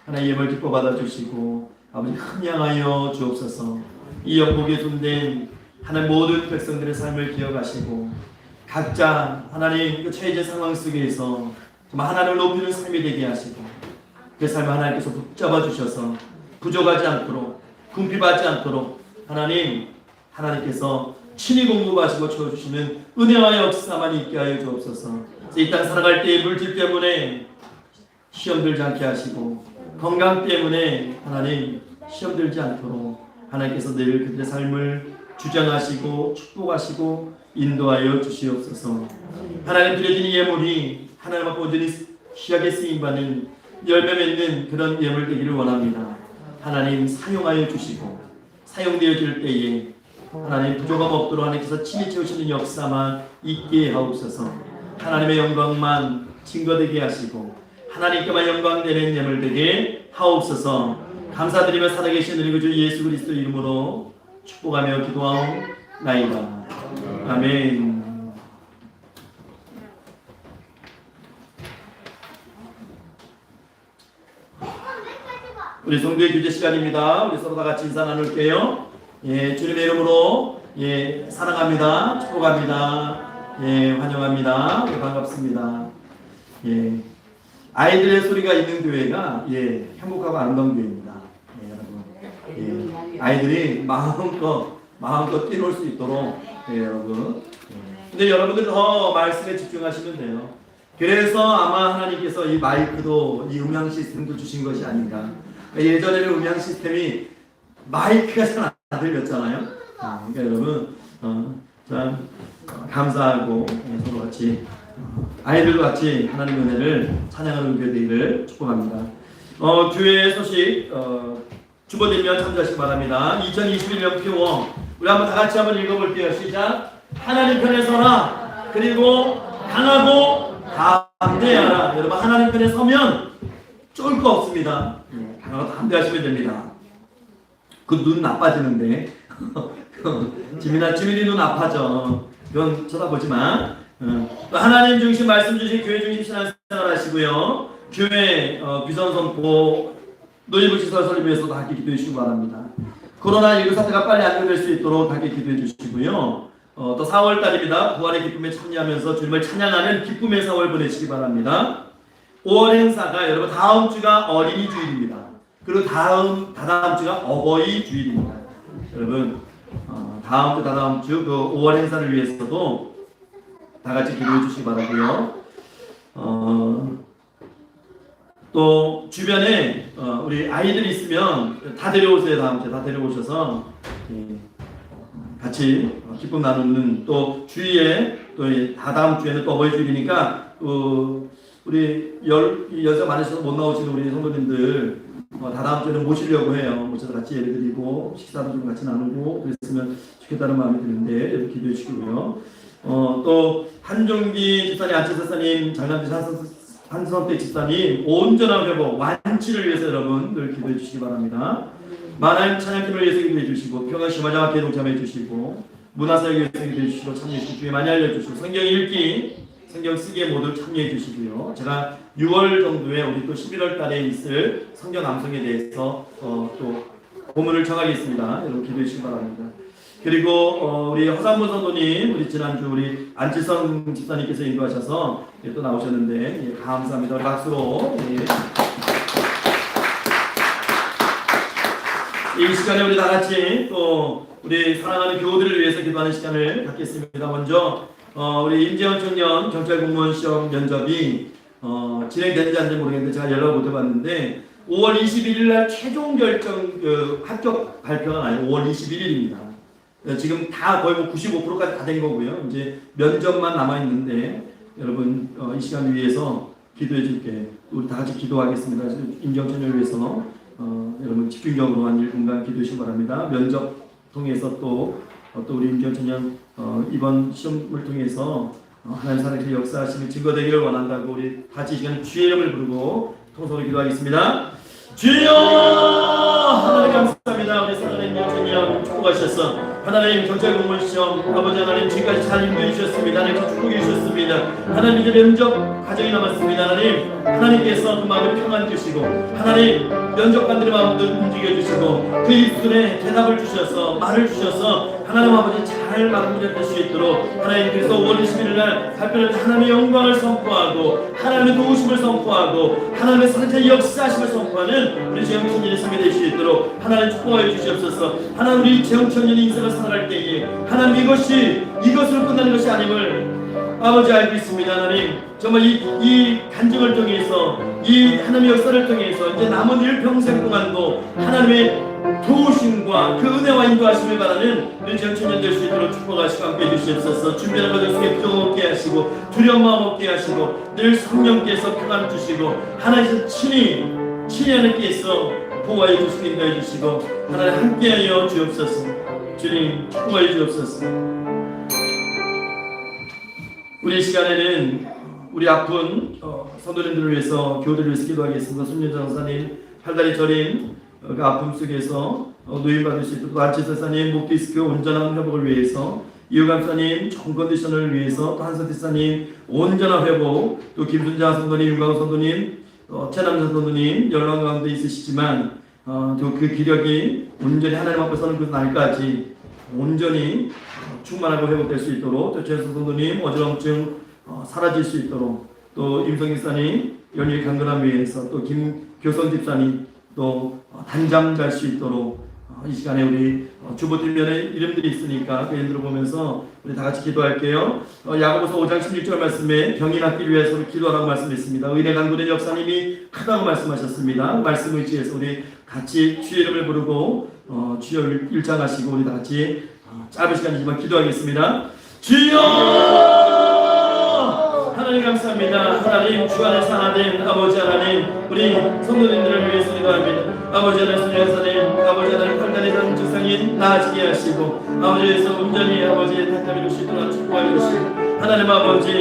[SPEAKER 1] 하나님 예물 기뻐 받아주시고 아버지 함양하여 주옵소서. 이 영국에 존된 하나님 모든 백성들의 삶을 기억하시고 각자 하나님 그 처해진 상황 속에서 정말 하나님을 높이는 삶이 되게 하시고 그 삶을 하나님께서 붙잡아 주셔서 부족하지 않도록 궁핍하지 않도록 하나님께서 친히 공급하시고 채워주시는 은혜와 역사만 있게 하여 주옵소서. 이 땅 살아갈 때의 물질 때문에 시험 들지 않게 하시고 건강 때문에 하나님 시험 들지 않도록 하나님께서 늘 그들의 삶을 주장하시고 축복하시고 인도하여 주시옵소서. 하나님 드려진 예물이 하나님 앞에 온전히 귀하게 쓰임받는 열매 맺는 그런 예물 되기를 원합니다. 하나님 사용하여 주시고 사용되어 질 때에 하나님 부족함 없도록 하나님께서 친히 채우시는 역사만 있게 하옵소서. 하나님의 영광만 증거되게 하시고 하나님께만 영광되는 예물 되게 하옵소서. 감사드리며 살아계신 우리 구주 예수 그리스도 이름으로 축복하며 기도하옵나이다. 아멘. 우리 성도의 교제 시간입니다. 우리 서로 다 같이 인사 나눌게요. 예, 주님의 이름으로 예, 사랑합니다. 축복합니다. 예, 환영합니다. 예, 반갑습니다. 예, 아이들의 소리가 있는 교회가 예, 행복하고 아름다운 교회입니다. 예, 여러분. 예, 아이들이 마음껏 뛰놀 수 있도록 예, 여러분. 예. 근데 여러분들 더 말씀에 집중하시면 돼요. 그래서 아마 하나님께서 이 마이크도 이 음향 시스템도 주신 것이 아닌가. 예전에는 음향 시스템이 마이크가 잘 안 들렸잖아요. 그러니까 여러분 참 감사하고 서로 같이 아이들과 같이 하나님의 은혜를 찬양하는 교회 되기를 축복합니다. 교회 소식 주보들면 참조하시기 바랍니다. 2021년 표어 우리 한번 다 같이 한번 읽어볼게요. 시작. 하나님 편에 서라. 그리고 강하고 담대하라. 여러분 하나님 편에 서면 쫄 거 없습니다. 강하고 담대하시면 됩니다. 그 눈 나빠지는데 지민이 눈 아파져. 그건 쳐다보지만 하나님 중심 말씀 주신 교회 중심 신앙생활 하시고요. 교회 비전 선포 노인부 시설 설립 위해서도 함께 기도해 주시기 바랍니다. 코로나19 사태가 빨리 안정될 수 있도록 함께 기도해 주시고요. 또 4월달입니다. 부활의 기쁨에 참여하면서 주님을 찬양하는 기쁨의 4월 보내시기 바랍니다. 5월 행사가 여러분 다음 주가 어린이 주일입니다. 그리고 다다음 주가 어버이 주일입니다. 여러분 다음 주 다다음 주 그 5월 행사를 위해서도 다 같이 기도해 주시기 바라고요. 또 주변에 우리 아이들이 있으면 다 데려오세요. 다음 주에 다 데려오셔서 같이 기쁨 나누는 또 주위에 또 다다음 주에는 또 어버이 주일이니까 우리 여자 많으셔서 못 나오시는 우리 성도님들 다다음 주에는 모시려고 해요. 모셔서 같이 예배드리고 식사도 좀 같이 나누고 그랬으면 좋겠다는 마음이 드는데 여러분 기도해 주시고요. 또 한종기 집사님, 안채 집사님, 장남지 한선택 집사님 온전한 회복, 완치를 위해서 여러분 늘 기도해 주시기 바랍니다. 만한 찬양팀을 위해서 기도해 주시고 평강심화자와 동참해 주시고 문화사역에 위해서 기도해 주시고 참여해 주시고 주에 많이 알려주시고 성경 읽기, 성경 쓰기에 모두 참여해 주시고요. 제가 6월 정도에 우리 또 11월 달에 있을 성경 암송에 대해서 또 본문을 정하겠습니다. 여러분 기도해 주시기 바랍니다. 그리고 우리 허상무 선도님, 우리 지난주 우리 안지성 집사님께서 인도하셔서 또 나오셨는데 예, 감사합니다. 우리 박수로 이 시간에 우리 다 같이 또 우리 사랑하는 교우들을 위해서 기도하는 시간을 갖겠습니다. 먼저 우리 임재원 청년 경찰 공무원 시험 면접이 진행되는지 안 되는지 모르겠는데 제가 연락을 못 해봤는데 5월 21일 날 최종 결정 합격 발표가 나요. 5월 21일입니다. 지금 다 거의 뭐 95%까지 다 된 거고요. 이제 면접만 남아 있는데 여러분 이 시간을 위해서 기도해 줄게. 우리 다 같이 기도하겠습니다. 임정천을 위해서 여러분 집중적으로 한 1분간 기도해 주시기 바랍니다. 면접 통해서 또 우리 임정천년 이번 시험을 통해서 하나님 살아계신 역사하심이 증거되기를 원한다고 우리 같이 이 시간 주의 이름을 부르고 통성으로 기도하겠습니다. 주여 하나님 감사합니다. 우리 사랑하는 임정천년 축복하셔서 하나님 경찰 공무원 시험 아버지 하나님 지금까지 잘 인도해 주셨습니다. 하나님 축복해 주셨습니다. 하나님 이제 면접 과정이 남았습니다. 하나님께서 그 마음에 평안 주시고 하나님 면접관들의 마음도 움직여 주시고 그 입술에 대답을 주셔서 말을 주셔서 하나님 아버지 잘 마무리될 수 있도록 하나님 그래서 5월 21일 날 발표를 하나님의 영광을 선포하고 하나님의 도우심을 선포하고 하나님의 살아계신 역사하심을 선포하는 우리 재영천년의 삶이 될 수 있도록 하나님 축복하여 주시옵소서. 하나님 우리 재영천년의 인생을 살아갈 때에 하나님 이것으로 끝나는 것이 아님을 아버지 알고 있습니다. 하나님 정말 이 간증을 통해서 이 하나님의 역사를 통해서 이제 남은 일평생 동안도 하나님의 도우심 도우심과 그 은혜와 인도하심을 바라는 우리 전천년 될 수 있도록 축복하시고 함께 해주시옵소서. 준비하는 과정 속에 부정 없게 하시고 두려운 마음 없게 하시고 늘 성령께서 평안을 주시고 하나님께서 친히 하나님께서 보호하여 주시고 인도해 주시고 하나님 함께하여 주옵소서. 주님 축복하여 주옵소서. 우리 시간에는 우리 아픈 성도님들을 위해서 교우들을 위해서 기도하겠습니다. 손윤정 선사님 팔다리 저림 그 아픔 속에서 노인받을 수 있도록 안치서 사님 목디스크 온전한 회복을 위해서 이유감 사님 좋은 컨디션을 위해서 또 한선태 사님 온전한 회복 또 김순자 성도님 윤광 성도님 최남자 성도님 연락 가운데 있으시지만 또 그 기력이 온전히 하나님 앞에 서는 그 날까지 온전히 충만하고 회복될 수 있도록 또 최수 성도님 어지럼증 사라질 수 있도록 또 임성희 사님 연일 강건함 위해서 또 김교선 집사님 또 단잠 잘 수 있도록 이 시간에 우리 주보 뒷면에 이름들이 있으니까 그 이름들을 보면서 우리 다 같이 기도할게요. 야고보서 5장 16절 말씀에 병이 낫기 위해서 기도하라고 말씀했습니다. 의대 강도된 역사님이 크다고 말씀하셨습니다. 말씀 의지해서 우리 같이 주의 이름을 부르고 주여 일장하시고 우리 다 같이 짧은 시간이지만 기도하겠습니다. 주여! 하나님 감사합니다. 하나님 주안에서 하나님 아버지 하나님 우리 성도님들을 위해서 기도합니다. 아버지 하나님 성령사님 아버지 하나님 팔다리 단 증상인 나아지게 하시고 아버지에서 온전히 아버지의 단잠이 될수 있도록 축복하여 주시고 하나님 아버지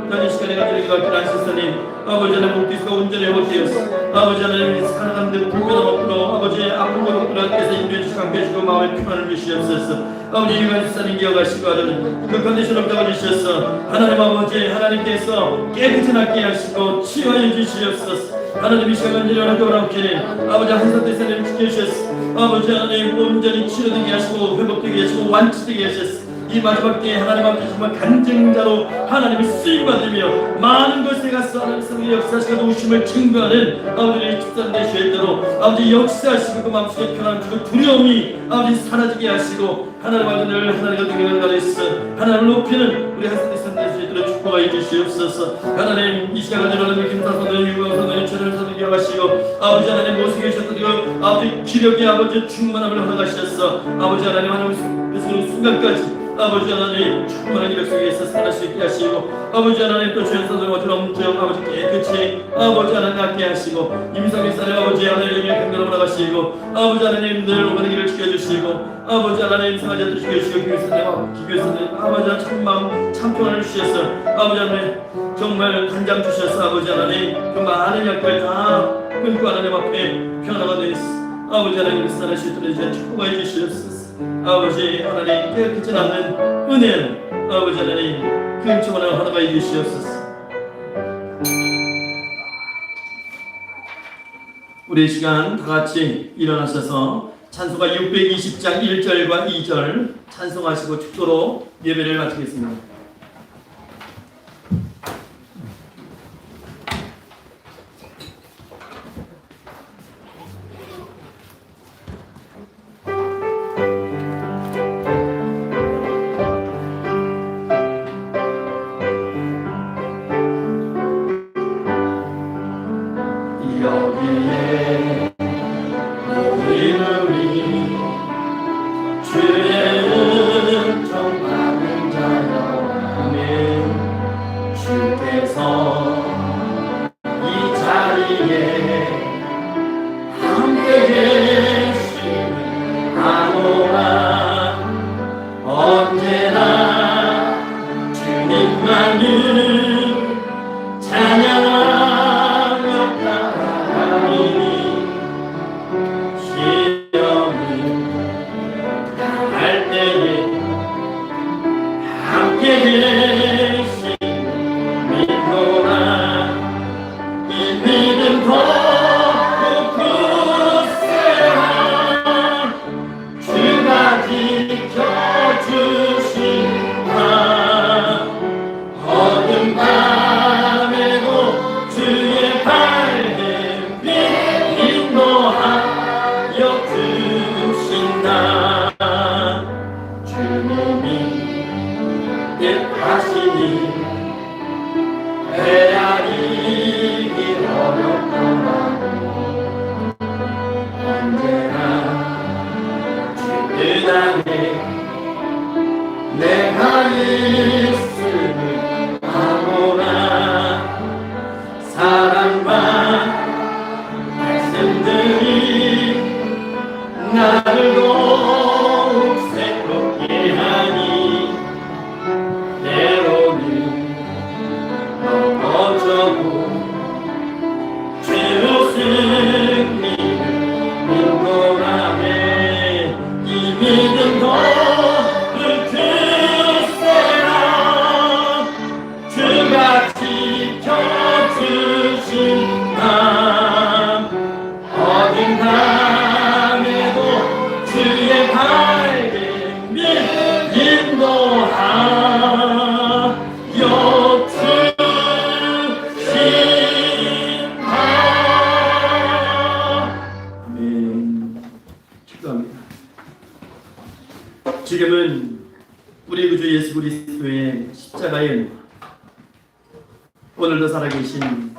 [SPEAKER 1] 현재 시간에 가지고 기도할 하나님 아버지 하나님 목디스가 온전히 회복되었어 아버지 하나님 살아가는 데 불편함 없도록 아버지 아픈 것 없도록 하나님께서 인도해 주시고 함께 해주시고 마음의 평안을 주시옵소서. 아버지 유관 집사님 기억하시고 하는 그 컨디션을 잡아주셨어. 하나님 아버지 하나님께서 깨끗이 낫게 하시고 치유하여 주시옵소서. 하나님 이 시간 간절히 원하옵기를 아버지 한선태 사님 지켜주셨어. 아버지 하나님 온전히 치료되게 하시고 회복되게 하시고 완치되게 하셨어. 이 마지막 때에 하나님 앞에 정말 간증자로 하나님이 쓰임받으며 많은 것에 가서 하나님 성의 역사하시고 도우심을 증거하는 아버지의 집사님 되시도록 아버지 역사하시고 그 마음속에 편안 주고 두려움이 아버지 사라지게 하시고 하나님 아버지를 하나님과 동행을 가르치서 하나님을 높이는 우리 한선대 선대 되시도록 축복하여 주시옵소서. 하나님 이 시간 가지고 하나님 김사 선대 유광 선대 최를 선대 기억하시고 아버지 하나님 모습에 계셨던 그 아버지 기력의 아버지 충만함을 허락하셨어. 아버지 하나님 하나님 그 순간까지 아버지 하나님 충만한 기력 속에서 살아갈 수 있게 하시고 아버지 하나님 또 주연사들 어지럼증 아버지 깨끗이 아버지 하나님 낫게 하시고 임성의 사람 아버지 하나님 강건함을 나가시고 아버지 하나님 늘 오가는 길을 지켜주시고 아버지 하나님 상하자들 지켜주시고 기교사님 아버지 하나님 참마음 참평안을 주셔서 아버지 하나님 정말 간장 주셔서 아버지 하나님 그 많은 약을 다 끊고 하나님 앞에 평안하가 되었어. 아버지 하나님 살아갈 수 있도록 이제 축복해 주시옵소서. 아버지 하나님 깨끗이 않는 은혜를 아버지 하나님 금치원을 하나가 이주시옵소서. 우리 시간 다같이 일어나셔서 찬송가 620장 1절과 2절 찬송하시고 축도로 예배를 마치겠습니다. 주가 말씀을 하노라. 사랑과 말씀들이 나를 더욱 새롭게 하니 때로는 넘어져도 죄로 승리를 인도하네. 이 믿음 더욱 크세라. 주가 지켜주신 남 어딘 남에도 주의 밝은 빛 인도하여 주신다. 아멘. 기도합니다. 지금은 우리 구주 예수 그리스도의 십자가의 은혜와 오늘도 살아계신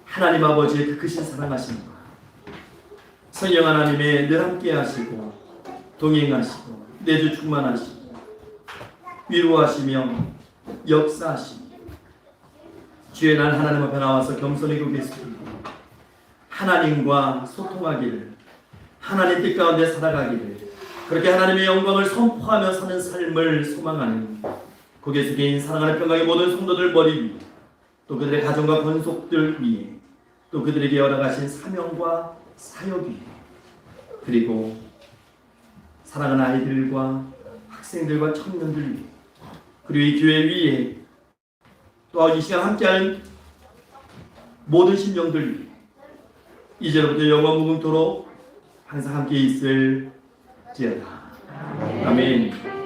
[SPEAKER 1] 하나님 아버지의 그 크신 사랑하심과 성령 하나님의 늘 함께 하시고 동행하시고 내주 충만하시고 위로하시며 역사하시며 주의 날 하나님 앞에 나와서 겸손히 고개숙이고 하나님과 소통하기를, 하나님 뜻 가운데 살아가기를, 그렇게 하나님의 영광을 선포하며 사는 삶을 소망하는 고개 숙인 사랑하는 평강의 모든 성도들 머리 위에, 또 그들의 가정과 권속들 위에, 또 그들에게 열어가신 사명과 사역 위에, 그리고 사랑하는 아이들과 학생들과 청년들 위에, 그리고 이 교회 위에, 또 이 시간 함께하는 모든 심령들 위에 이제로부터 영원 무궁토록 항상 함께 있을지어다. 아멘.